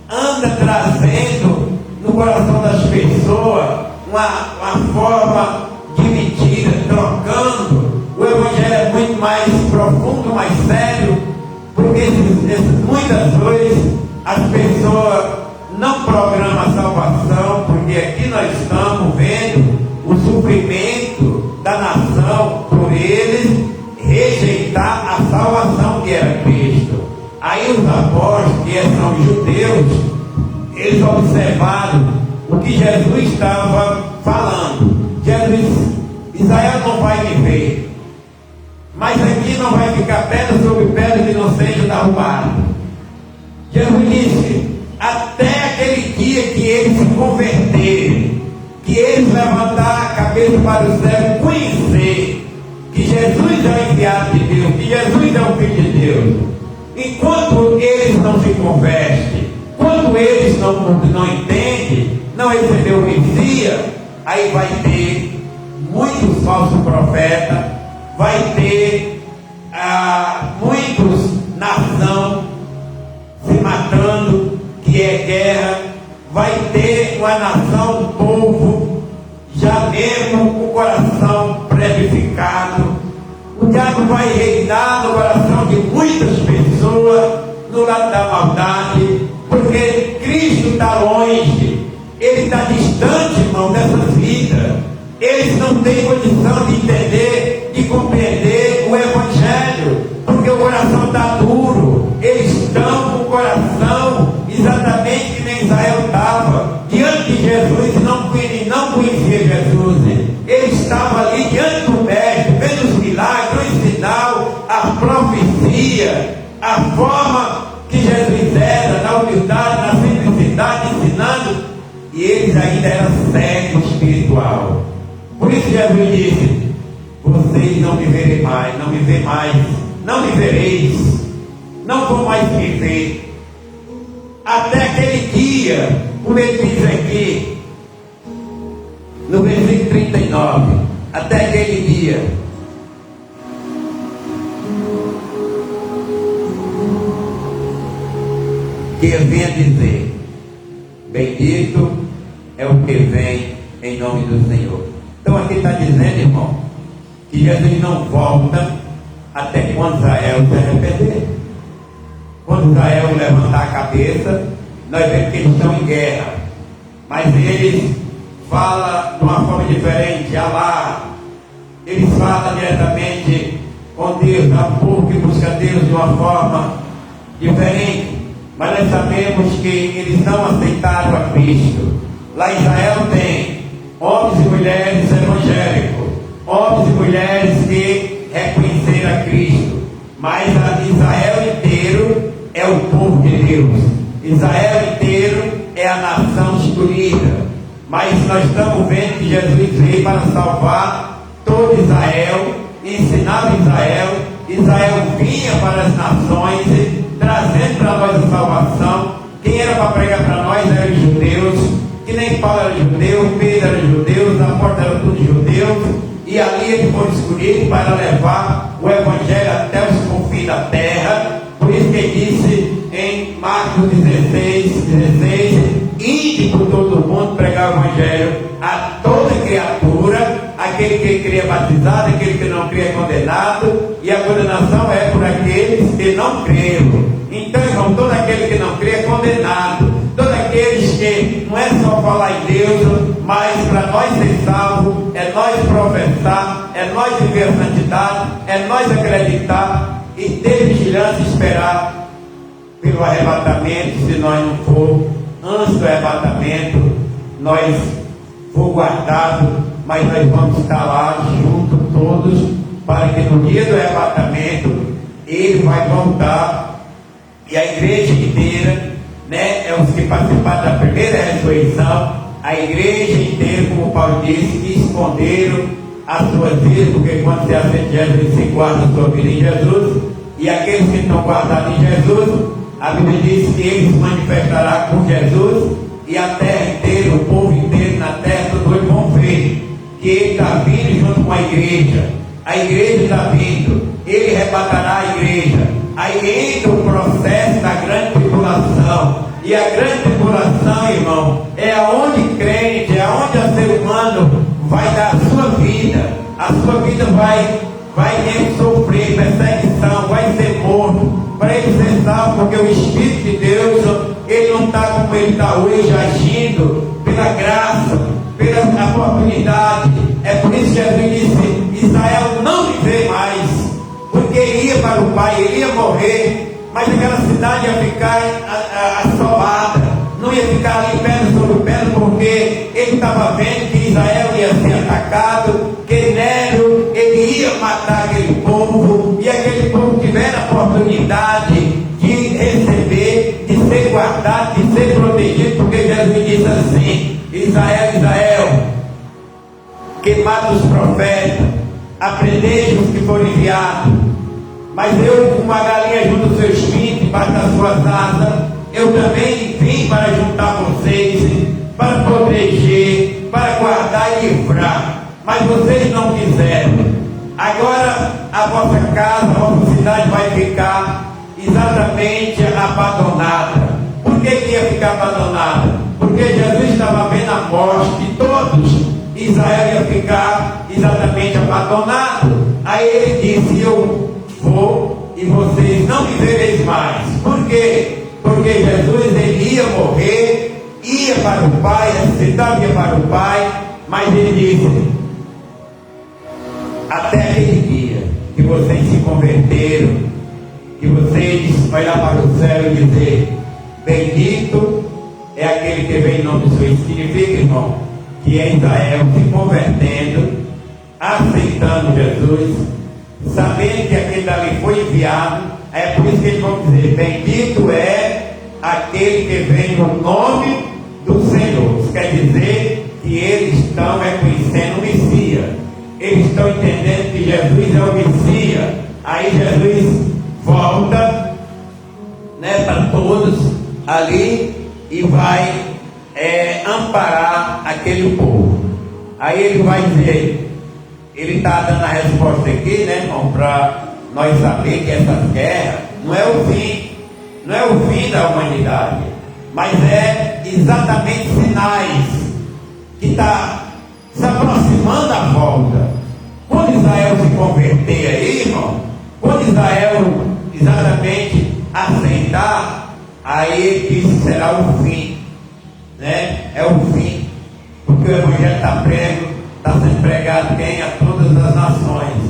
anda trazendo no coração das pessoas uma forma de mentira, trocando. O evangelho é muito mais profundo, mais sério, porque muitas vezes as pessoas não programam a salvação, porque aqui nós estamos vendo o sofrimento da nação por eles rejeitar a salvação que era Cristo. Aí os apóstolos, que são judeus, eles observaram o que Jesus estava falando. Jesus, Israel não vai me ver, mas aqui não vai ficar pedra sobre pedra que não seja derrubada. Jesus disse, até aquele dia que eles se converterem, que eles levantar a cabeça para o céu e conhecer que Jesus é o enviado de Deus, que Jesus é o Filho de Deus. Enquanto eles não se convertem, quando eles não entendem, não recebeu o Messias, aí vai ter muitos falsos profetas, vai ter muitos nação se matando, que é guerra, vai ter uma nação, um povo já mesmo com o coração prejudicado. O diabo vai reinar no coração de muitas pessoas no lado da maldade, porque Cristo está longe, Ele está distante, irmão, dessas vidas. Eles não têm condição de entender, de compreender o Evangelho, porque o coração está duro. Eles estão com o coração exatamente que nem Israel estava diante de Jesus e não conhecia Jesus. Ele estava ali diante do Mestre, vendo os milagres, o sinal, a profecia, a forma que Jesus era, na humildade, na simplicidade, ensinando, e eles ainda eram cegos espiritual. Por isso Jesus disse, vocês não me verem mais, não me vê mais, não me vereis, não vou mais me ver, até aquele dia, como ele diz aqui, no versículo 39, até aquele dia, que venha dizer, bendito é o que vem em nome do Senhor. Então aqui está dizendo, irmão, que Jesus não volta até quando Israel se arrepender. Quando Israel levantar a cabeça, nós vemos que eles estão em guerra, mas eles falam de uma forma diferente, Alá. Eles falam diretamente com Deus, é um povo que busca Deus de uma forma diferente, mas nós sabemos que eles não aceitaram a Cristo. Lá em Israel tem homens e mulheres evangélicos, homens e mulheres que reconheceram a Cristo, mas Israel inteiro é o povo de Deus, Israel inteiro é a nação escolhida. Mas nós estamos vendo que Jesus veio para salvar todo Israel, ensinava Israel, Israel vinha para as nações, trazendo para nós a salvação. Quem era para pregar para nós eram os judeus, que nem Paulo era judeu, Pedro era judeu, os apóstolos eram todos judeus, e ali eles foram escolhidos para levar o Evangelho até os confins da terra. Por isso que ele disse em Marcos 16, ide por todo o mundo pregar o Evangelho a toda criatura, aquele que crê é batizado, aquele que não crê é condenado, e a condenação é por aqueles que não creram. Então, irmão, todo aquele que não crê é condenado. Todos aqueles que não é só falar em Deus, mas para nós ser salvos, é nós professar, é nós viver a santidade, é nós acreditar e ter vigilância e esperar pelo arrebatamento. Se nós não for antes do arrebatamento, nós for guardados, mas nós vamos estar lá juntos todos, para que no dia do arrebatamento ele vai voltar e a igreja inteira, né, é os que participaram da primeira ressurreição, a igreja inteira, como Paulo disse, que esconderam as suas vidas, porque quando se aceita Jesus, se guarda a sua vida em Jesus, e aqueles que estão guardados em Jesus, a Bíblia diz que ele se manifestará com Jesus, e a terra inteira, o povo inteiro na terra, todo que ele está vindo junto com a igreja está vindo, ele arrebatará a igreja. Aí entra o processo da grande tribulação, e a grande tribulação, irmão, é aonde crente, é aonde o ser humano vai dar a sua vida vai sofrer perseguição, vai ser morto, para ele ser salvo, porque o Espírito de Deus, ele não está como ele está hoje, agindo pela graça, pela oportunidade. É por isso que Jesus disse: Israel não viver mais, porque ele ia para o Pai, ele ia morrer, mas aquela cidade ia ficar assolada, não ia ficar ali pedra sobre pedra, porque ele estava vendo que Israel ia ser atacado, que Nero, ele ia matar aquele povo, e aquele povo tiver a oportunidade de receber, de ser guardado, de ser protegido, porque Jesus disse assim: Israel, que mata os profetas, aprendei os que foram enviados, mas eu, como uma galinha junto aos seus pintos, debaixo das suas asas, eu também vim para juntar vocês, para proteger, para guardar e livrar, mas vocês não quiseram. Agora a vossa casa, a vossa cidade vai ficar exatamente abandonada. Por que ia ficar abandonada? Porque Jesus estava vendo a morte de todos. Israel ia ficar exatamente abandonado. Aí ele disse: eu vou e vocês não me vereis mais. Por quê? Porque Jesus, ele ia morrer, ia para o Pai, ressuscitava, ia para o Pai, mas ele disse: até aquele dia que vocês se converteram, que vocês vão lá para o céu e dizer: bendito é aquele que vem em nome do Senhor. Significa, irmão, que é Israel se convertendo, aceitando Jesus, sabendo que aquele dali foi enviado. É por isso que eles vão dizer: bendito é aquele que vem no nome do Senhor. Isso quer dizer que eles estão reconhecendo o Messias, eles estão entendendo que Jesus é o Messias. Aí Jesus volta, para todos ali e vai amparar aquele povo. Aí ele vai dizer, ele está dando a resposta aqui, irmão, para nós saber que essa guerra não é o fim da humanidade, mas é exatamente sinais que está se aproximando da volta. Quando Israel se converter aí, irmão, quando Israel exatamente aceitar, aí ele diz que será o fim, é o fim, porque o evangelho está sendo pregado a todas as nações,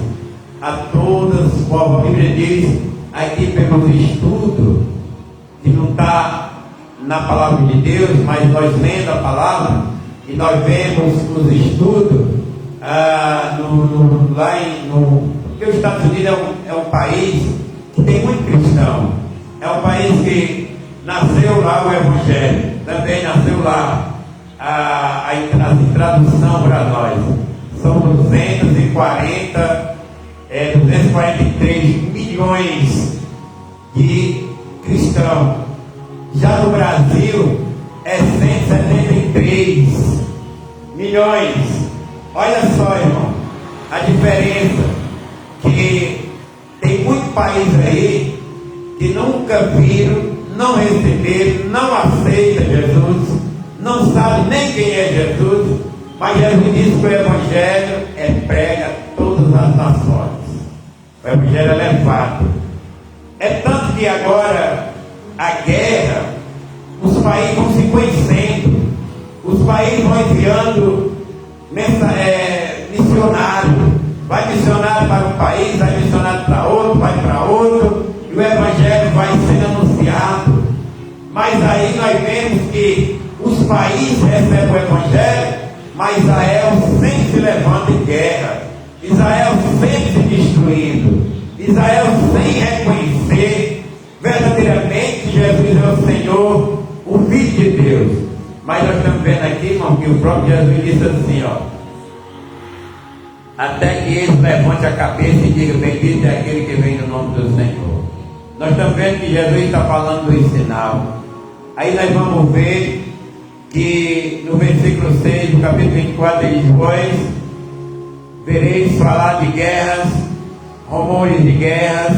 a todas os povos. A Bíblia diz aqui pelos estudos, que não está na palavra de Deus, mas nós lendo a palavra, e nós vemos os estudos porque os Estados Unidos é um país que tem muito cristão, é um país que nasceu lá o evangelho, também nasceu lá a tradução para nós. São 243 milhões de cristãos. Já no Brasil é 173 milhões. Olha só, irmão, a diferença, que tem muito país aí que nunca viram, não receberam, não aceitam Jesus, não sabe nem quem é Jesus, mas Jesus disse que o evangelho é prega a todas as nações. O evangelho é levado. É tanto que agora a guerra, os países vão se conhecendo, os países vão enviando missionário, vai missionário para um país, vai missionário para outro, vai para outro, e o evangelho vai sendo anunciado. Mas aí nós vemos que os países recebem o evangelho, mas Israel sempre se levanta em guerra, Israel sempre se destruindo, Israel sem reconhecer verdadeiramente que Jesus é o Senhor, o Filho de Deus. Mas nós estamos vendo aqui, irmão, que o próprio Jesus disse assim, até que eles levantem a cabeça e digam: bendito é aquele que vem no nome do Senhor. Nós estamos vendo que Jesus está falando do sinal. Aí nós vamos ver que no versículo 6 do capítulo 24 ele diz: pois vereis falar de guerras, rumores de guerras,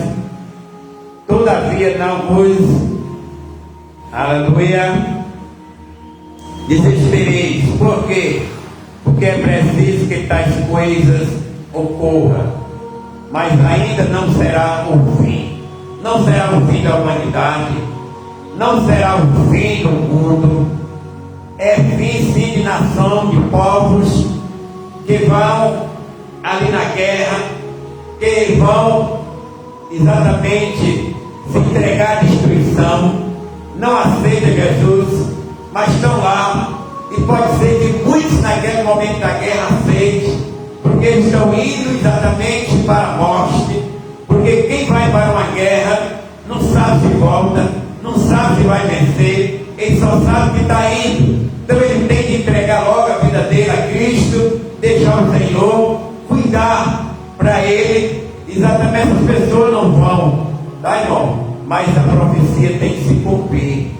todavia não vos, aleluia, desespereis. Por quê? Porque é preciso que tais coisas ocorram, mas ainda não será o fim. Não será o fim da humanidade, não será o fim do mundo. É fim sim de nação, de povos que vão ali na guerra, que vão exatamente se entregar à destruição, não aceitam Jesus, mas estão lá. E pode ser que muitos naquele momento da guerra aceitem, porque eles estão indo exatamente para a morte. Porque quem vai para uma guerra não sabe se volta, não sabe se vai vencer, ele só sabe que está indo. Então ele tem que entregar logo a vida dele a Cristo, deixar o Senhor cuidar para ele. Exatamente, as pessoas não vão, tá, irmão? Mas a profecia tem que se cumprir.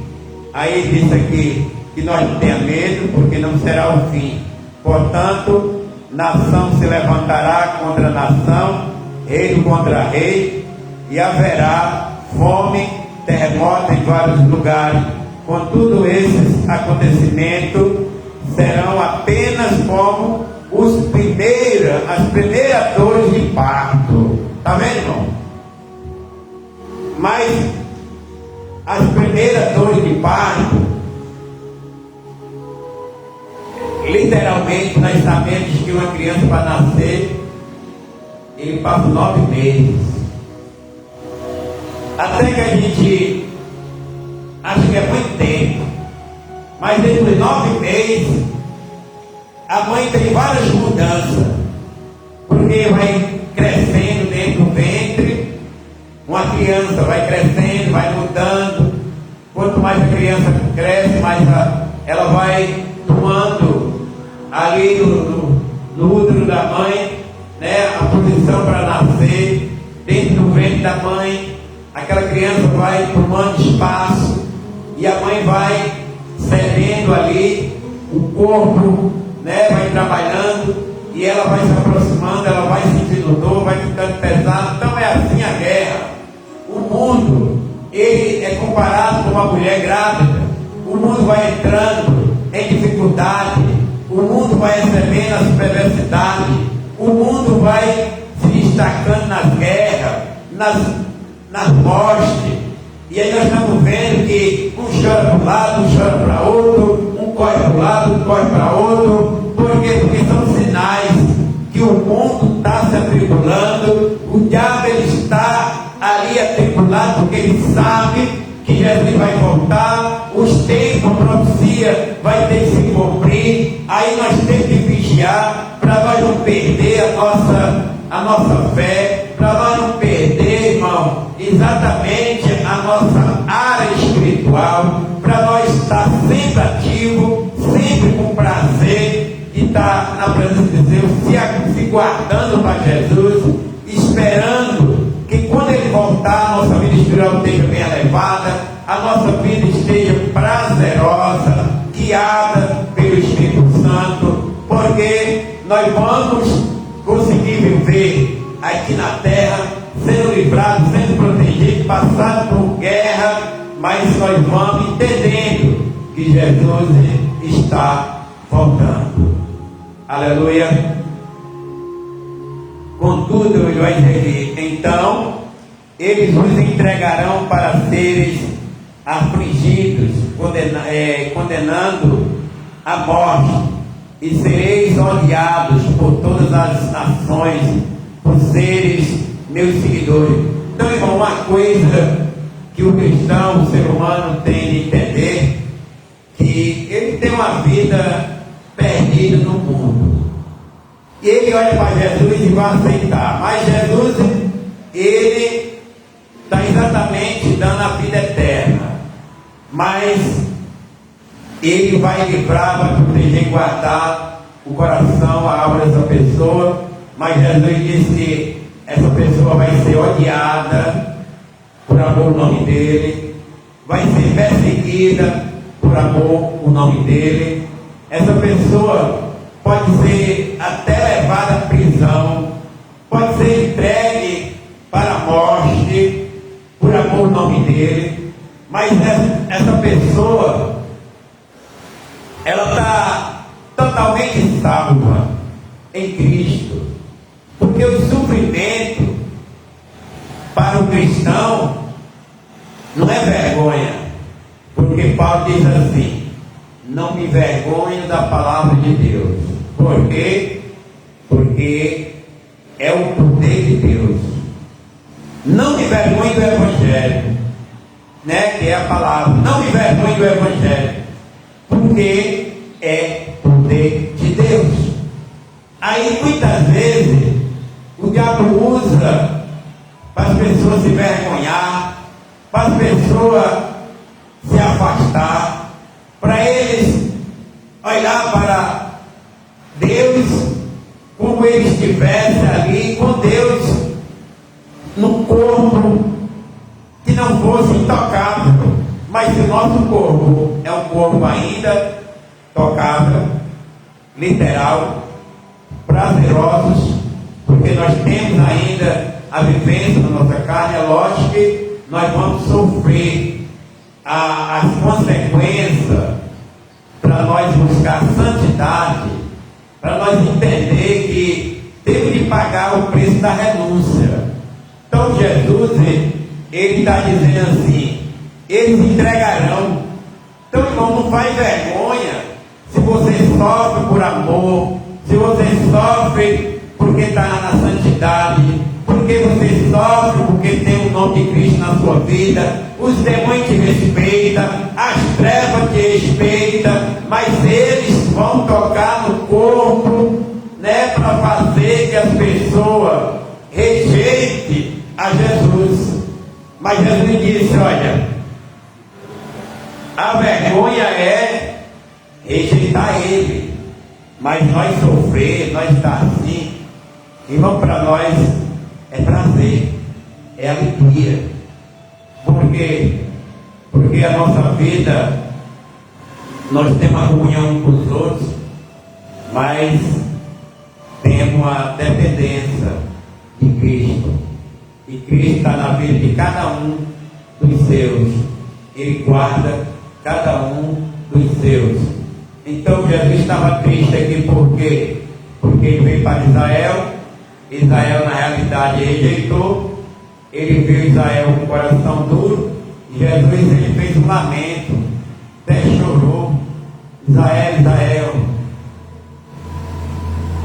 Aí ele diz aqui que nós não tenhamos medo, porque não será o fim. Portanto, nação se levantará contra nação, reino contra rei, e haverá fome, terremoto em vários lugares. Contudo, esses acontecimentos serão apenas como as primeiras dores de parto. Está vendo, irmão? Mas as primeiras dores de parto, literalmente, nós sabemos que uma criança para nascer, ele passa 9 meses. Até que a gente acha que é muito tempo, mas dentro de 9 meses, a mãe tem várias mudanças, porque vai crescendo dentro do ventre. Uma criança vai crescendo, vai mudando. Quanto mais a criança cresce, mais ela vai tomando ali no útero da mãe, né, a posição para nascer dentro do ventre da mãe. Aquela criança vai tomando espaço e a mãe vai cedendo ali, o corpo, né, vai trabalhando e ela vai se aproximando, ela vai sentindo dor, vai ficando pesado. Então é assim a guerra. O mundo, ele é comparado com uma mulher grávida. O mundo vai entrando em dificuldade, o mundo vai recebendo as perversidades, o mundo vai se destacando nas guerras, nas mortes. E aí nós estamos vendo que um chora para um lado, um chora para outro, um corre para um lado, um corre para outro. Por quê? Porque são sinais que o mundo está se atribulando, o diabo ele está ali atribulado, porque ele sabe que Jesus vai voltar, os tempos, a profecia vai ter que se cumprir. Aí nós temos que vigiar para nós não perder a nossa fé, para nós não perder, irmão, exatamente a nossa área espiritual, para nós estar sempre ativo, sempre com prazer de estar na presença de Deus, se guardando para Jesus, esperando que quando Ele voltar, a nossa vida espiritual esteja bem elevada, a nossa vida esteja prazerosa, guiada pelo Espírito Santo, porque nós vamos conseguir viver aqui na terra, sendo livrados, sendo protegidos, passando por guerra, mas nós vamos entendendo que Jesus está voltando. Aleluia. Contudo, eu vai dizer que então eles vos entregarão para seres afligidos, condenando a morte, e sereis odiados por todas as nações, por seres meus seguidores. Então, irmão, uma coisa que o cristão, o ser humano tem de entender, que ele tem uma vida perdida no mundo. E ele olha para Jesus e vai aceitar. Mas Jesus, ele está exatamente dando a vida eterna. Mas ele vai livrar, vai proteger e guardar o coração, a alma dessa pessoa. Mas Jesus disse que essa pessoa vai ser odiada por amor ao nome dele, vai ser perseguida por amor ao nome dele. Essa pessoa pode ser até levada à prisão que salva? Em Cristo. Porque o sofrimento para o cristão não é vergonha. Porque Paulo diz assim: não me envergonho da palavra de Deus. Por quê? Porque é o poder de Deus. Não me envergonhe do Evangelho, né? Que é a palavra. Não me envergonhe do Evangelho, porque é poder de Deus. Aí muitas vezes o diabo usa para as pessoas se envergonhar, para as pessoas se afastar, para eles olhar para Deus como eles estivessem ali com Deus no corpo que não fosse intocável. Mas se o nosso corpo é um corpo ainda tocável, literal, prazerosos, porque nós temos ainda a vivência da nossa carne, é lógico que nós vamos sofrer as consequências para nós buscar santidade, para nós entender que temos de pagar o preço da renúncia. Então Jesus, ele está dizendo assim: eles entregarão. Então, irmão, não faz vergonha se você sofre por amor, se você sofre porque está na santidade, porque você sofre porque tem o nome de Cristo na sua vida. Os demônios te respeitam, as trevas te respeitam, mas eles vão tocar no corpo, né, para fazer que as pessoas rejeitem a Jesus. Mas Jesus disse: olha, a vergonha é rejeitar Ele, mas nós sofrer, nós estar assim, irmão, para nós é prazer, é alegria. Por quê? Porque a nossa vida, nós temos uma comunhão com os outros, mas temos a dependência de Cristo. E Cristo está na vida de cada um dos seus. Ele guarda cada um dos seus. Então Jesus estava triste aqui por quê? Porque ele veio para Israel. Israel na realidade rejeitou. Ele viu Israel com o coração duro. E Jesus, ele fez um lamento, até chorou: Israel, Israel,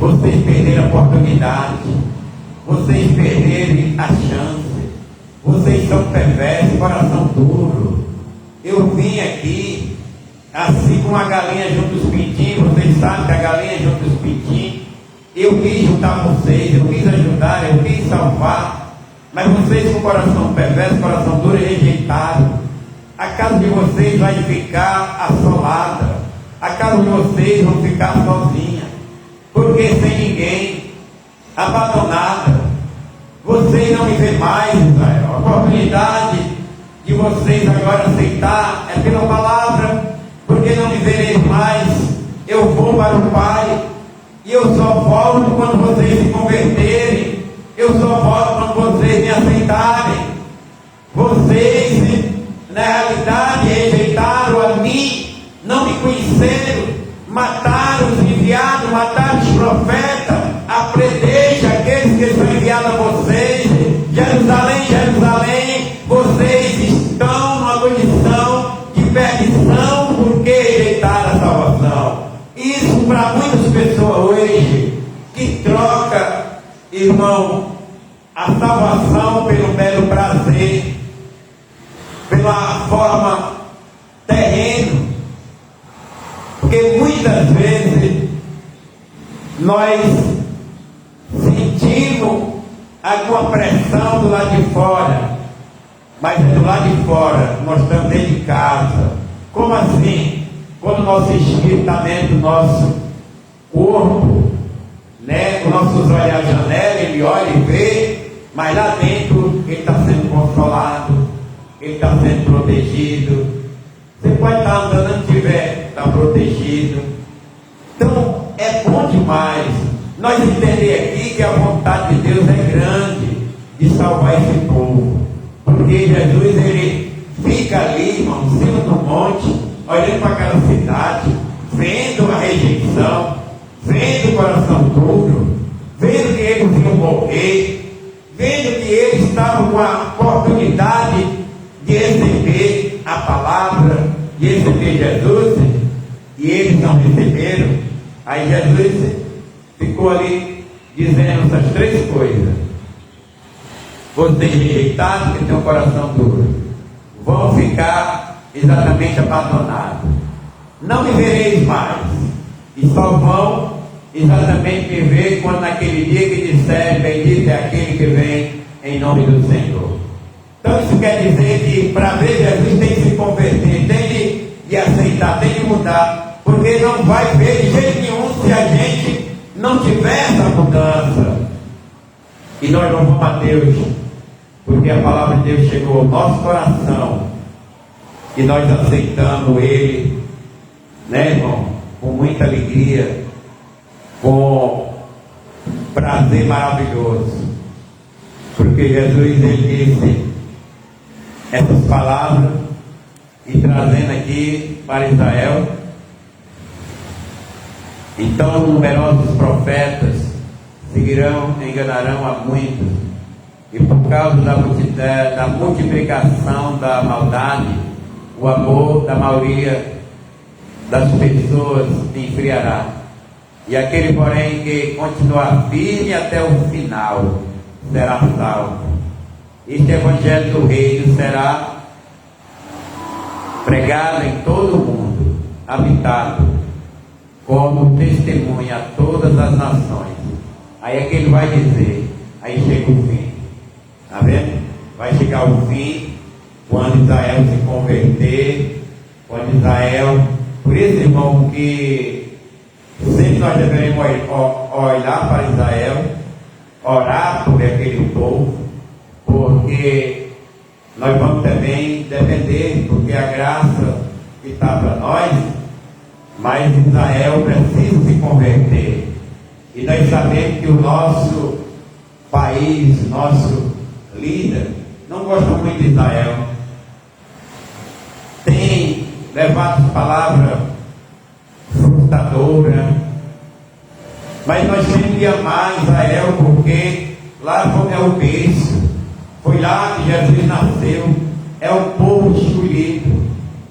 vocês perderam a oportunidade, vocês perderam a chance, vocês são perversos, coração duro. Eu vim aqui assim como a galinha junto os pintinhos. Vocês sabem que a galinha junto os pintinhos. Eu quis juntar vocês, eu quis ajudar, eu quis salvar, mas vocês com coração perverso, coração duro, rejeitaram. A casa de vocês vai ficar assolada, a casa de vocês vão ficar sozinha, porque sem ninguém, abandonada. Vocês não me vêem mais, Israel. A oportunidade de vocês agora aceitar é pela palavra, porque não me vereis mais. Eu vou para o Pai, e eu só volto quando vocês se converterem. Eu só volto quando vocês me aceitarem. Vocês, na realidade, rejeitaram a mim, não me conheceram, mataram os enviados, mataram os profetas. Aprendei aqueles que são enviados a vocês. Jerusalém, Jerusalém, vocês estão numa condição de perdição porque rejeitaram a salvação. Isso para muitas pessoas hoje, que troca, irmão, a salvação pelo mero prazer, pela forma terrena. Porque muitas vezes nós sentimos alguma pressão do lado de fora, mas é do lado de fora, nós estamos dentro de casa. Como assim? Quando o nosso espírito está dentro do nosso corpo, né? Os nossos olhos à janela, ele olha e vê, mas lá dentro ele está sendo consolado, ele está sendo protegido. Você pode estar andando onde tiver, está protegido. Então é bom demais nós entender aqui que a vontade de Deus é grande de salvar esse povo, porque Jesus, ele fica ali, irmão, em cima do monte, olhando para aquela cidade, vendo a rejeição, coração duro, vendo que eles iam morrer, vendo que eles estavam com a oportunidade de receber a palavra, de receber Jesus, e eles não receberam, aí Jesus ficou ali dizendo essas três coisas: vocês rejeitados que têm um coração duro, vão ficar exatamente abandonados, não me vereis mais, e só vão exatamente me ver quando naquele dia que disser bendito é aquele que vem em nome do Senhor. Então isso quer dizer que para ver Jesus tem que se converter, tem de aceitar, tem de mudar, porque não vai ver de jeito nenhum se a gente não tiver essa mudança. E nós louvamos a Deus, porque a palavra de Deus chegou ao nosso coração e nós aceitamos Ele, né, irmão, com muita alegria, com prazer maravilhoso, porque Jesus, Ele disse essas palavras e trazendo aqui para Israel. Então numerosos profetas seguirão, enganarão a muitos, e por causa da multiplicação da maldade, o amor da maioria das pessoas se enfriará, e aquele porém que continuar firme até o final será salvo. Este evangelho do reino será pregado em todo o mundo, habitado como testemunha a todas as nações. Aí é que ele vai dizer, aí chega o fim, tá vendo? Vai chegar o fim quando Israel se converter, quando Israel, por isso, irmão, que sempre nós devemos olhar para Israel, orar por aquele povo, porque nós vamos também depender, porque a graça que está para nós, mas Israel precisa se converter. E nós sabemos que o nosso país, nosso líder, não gosta muito de Israel. Tem levado palavras frustradoras, mas nós temos que amar Israel, porque lá é o berço, foi lá que Jesus nasceu, é o povo escolhido,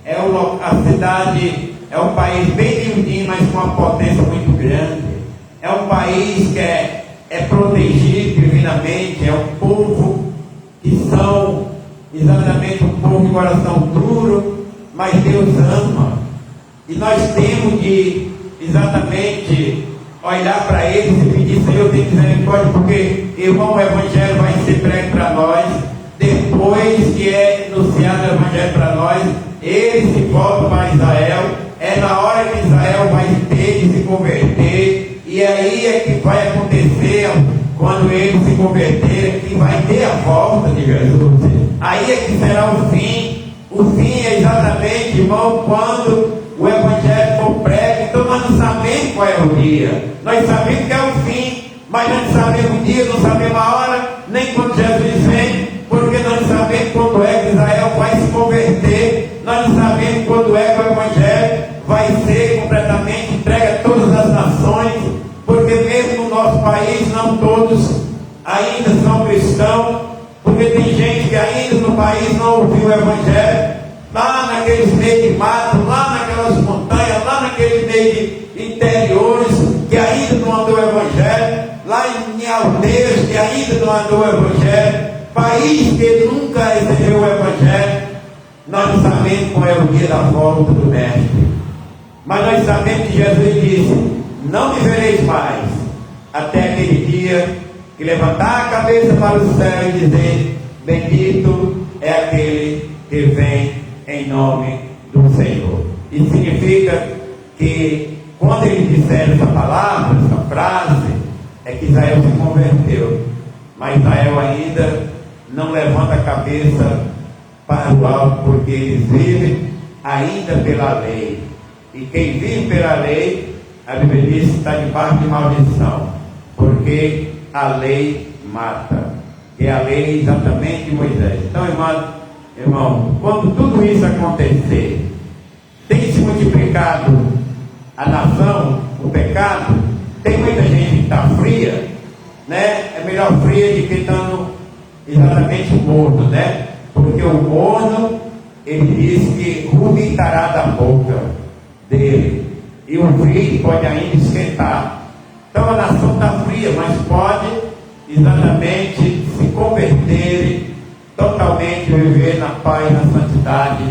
é a cidade, é um país bem miudinho, mas com uma potência muito grande, é um país que é protegido divinamente, é um povo que são exatamente um povo de coração duro, mas Deus ama, e nós temos de exatamente olhar para eles e pedir: Senhor, tem misericórdia, porque, irmão, o Evangelho vai ser pregue para nós, depois que é anunciado o Evangelho para nós, eles se voltam para Israel, é na hora que Israel vai ter de se converter, e aí é que vai acontecer, quando eles se converterem, que vai ter a volta de Jesus, aí é que será o fim. O fim é exatamente, irmão, quando o Evangelho for pregue. Então nós não sabemos qual é o dia, nós sabemos que é o fim, mas nós não sabemos o dia, não sabemos a hora, nem quando Jesus vem, porque nós não sabemos quando é que Israel vai se converter, nós não sabemos quando é que o Evangelho vai ser completamente entregue a todas as nações, porque mesmo no nosso país não todos ainda são cristãos, porque tem gente que ainda no país não ouviu o Evangelho, lá naqueles meios de mato, lá naquelas montanhas, lá naqueles meios interiores, que ainda não andou o Evangelho, lá em aldeias que ainda não andou o Evangelho, país que nunca recebeu o Evangelho. Nós não sabemos qual é o dia da volta do Mestre, mas nós sabemos que Jesus disse: não me vereis mais, até aquele dia que levantar a cabeça para o céu e dizer: bendito é aquele que vem em nome do Senhor. Isso significa que quando ele disser essa palavra, essa frase, é que Israel se converteu, mas Israel ainda não levanta a cabeça para o alto, porque eles vivem ainda pela lei, e quem vive pela lei, a Bíblia diz, está debaixo de maldição, porque a lei mata, que é a lei exatamente de Moisés. Então, irmão, quando tudo isso acontecer, tem se multiplicado a nação, o pecado, Tem muita gente que está fria, né? É melhor fria do que estando exatamente morno, né? Porque o morno, ele diz que vomitará da boca dele. E o frio pode ainda esquentar. Então a nação está fria, mas pode exatamente se converter, totalmente viver na paz e na santidade,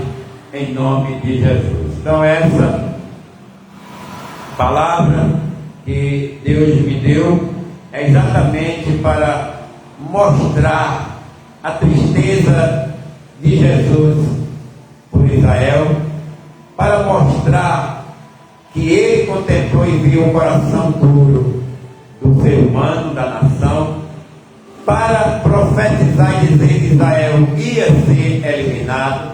em nome de Jesus. Então essa palavra que Deus me deu é exatamente para mostrar a tristeza de Jesus por Israel, para mostrar que ele contemplou e viu o coração duro do ser humano, da nação, para profetizar e dizer que Israel ia ser eliminado,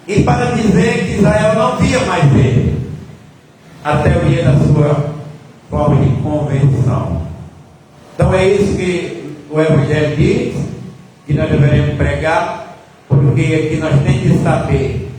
e para dizer que Israel não via mais ele, até o dia da sua forma de convenção. Então é isso que o Evangelho diz, que nós devemos pregar, porque aqui nós temos que saber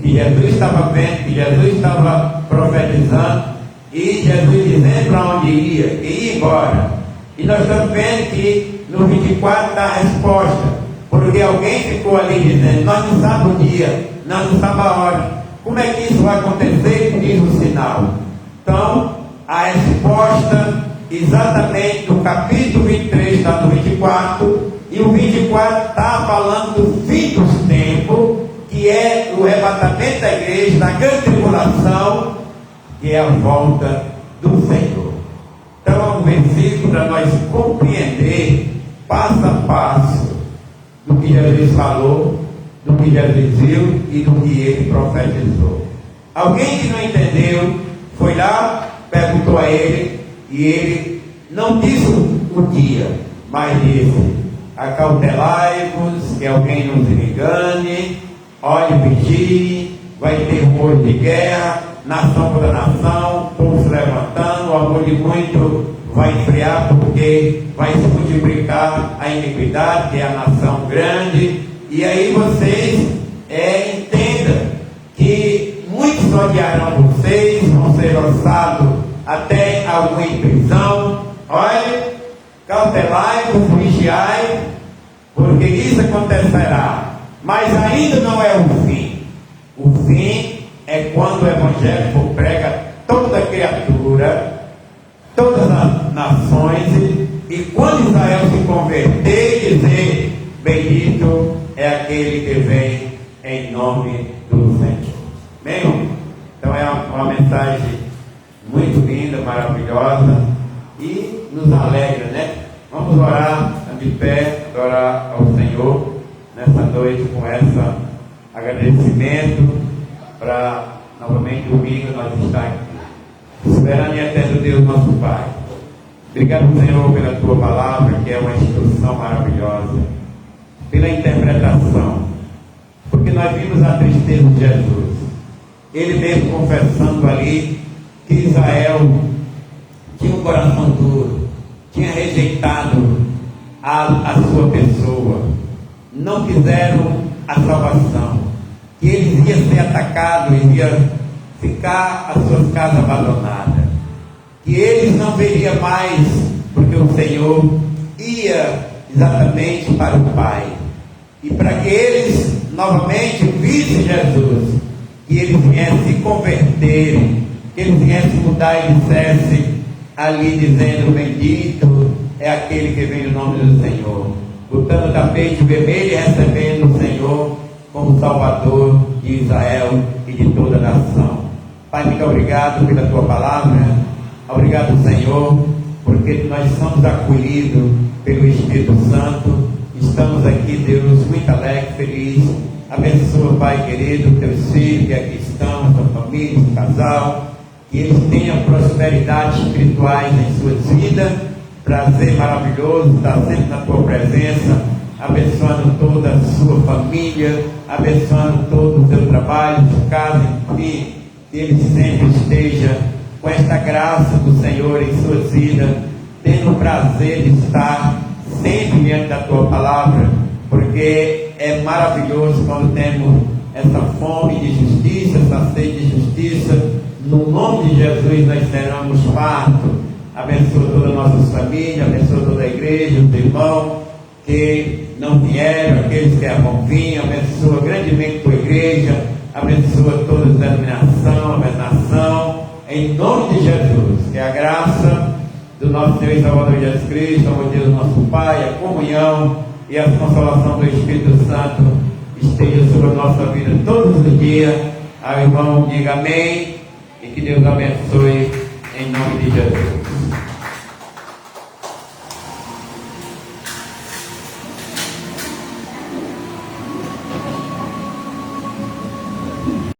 que Jesus estava vendo, que Jesus estava profetizando, e Jesus dizendo para onde ia, que ia embora. E nós estamos vendo que no 24 está a resposta, porque alguém ficou ali dizendo: nós não sabemos o dia, nós não sabemos a hora, como é que isso vai acontecer? Diz o sinal. Então, a resposta exatamente do capítulo 23 está no 24, e o 24 está falando do fim dos tempos, que é o arrebatamento da igreja, da grande tribulação, que é a volta do Senhor. Então é um versículo para nós compreender passo a passo do que Jesus falou, do que Jesus viu e do que ele profetizou. Alguém que não entendeu foi lá, perguntou a ele, e ele não disse o dia, mas disse: acautelai-vos, que alguém não se engane, olhe, vigie, vai ter rumor de guerra, nação contra nação, povo se levantando, o amor de muito vai enfriar, porque vai se multiplicar a iniquidade, que é a nação grande. E aí vocês entendam que muitos odiarão vocês, vão ser lançados até alguma prisão. Olha, cautelai-vos, vigiai, porque isso acontecerá. Mas ainda não é o fim. O fim é quando o Evangelho for prega a toda criatura, todas as nações, e quando Israel se converter e dizer: bendito é aquele que vem em nome do Senhor. Bem, então é uma mensagem muito linda, maravilhosa, e nos alegra, né? Vamos orar de pé, adorar ao Senhor nessa noite com esse agradecimento, para novamente domingo nós estar aqui. Esperando em eterno Deus nosso Pai. Obrigado, Senhor, pela tua palavra, que é uma instrução maravilhosa, pela interpretação, porque nós vimos a tristeza de Jesus, ele mesmo confessando ali que Israel tinha um coração duro, tinha rejeitado a sua pessoa, não quiseram a salvação, que eles iam ser atacados, iam ficar as suas casas abandonadas, que eles não veriam mais, porque o Senhor ia exatamente para o Pai, e para que eles novamente vissem Jesus, que eles viessem se converterem, que eles viessem mudar e dissessem ali dizendo: bendito é aquele que vem no nome do Senhor, botando o tapete vermelho e recebendo o Senhor como Salvador de Israel e de toda a nação. Pai, muito obrigado pela tua palavra. Obrigado, Senhor, porque nós somos acolhidos pelo Espírito Santo. Estamos aqui, Deus, muito alegre, feliz. Abençoa, Pai querido, teus filhos que aqui estão, tua família, o casal, que eles tenham prosperidade espirituais em suas vidas, prazer maravilhoso estar sempre na tua presença, abençoando toda a sua família, abençoando todo o teu trabalho, sua casa, enfim, que ele sempre esteja com esta graça do Senhor em suas vidas, tendo o prazer de estar sempre diante da tua palavra, porque é maravilhoso quando temos essa fome de justiça, essa sede de justiça. No nome de Jesus nós seremos fartos, Abençoa todas as nossas famílias, abençoa toda a igreja, os irmãos que não vieram, aqueles que vão vir, abençoa grandemente a tua igreja, abençoa toda a denominação, a nação, em nome de Jesus, que a graça do nosso Senhor e Salvador Jesus Cristo, o amor de Deus, nosso Pai, a comunhão e a consolação do Espírito Santo esteja sobre a nossa vida todos os dias. Ao irmão, diga amém, e que Deus abençoe em nome de Jesus.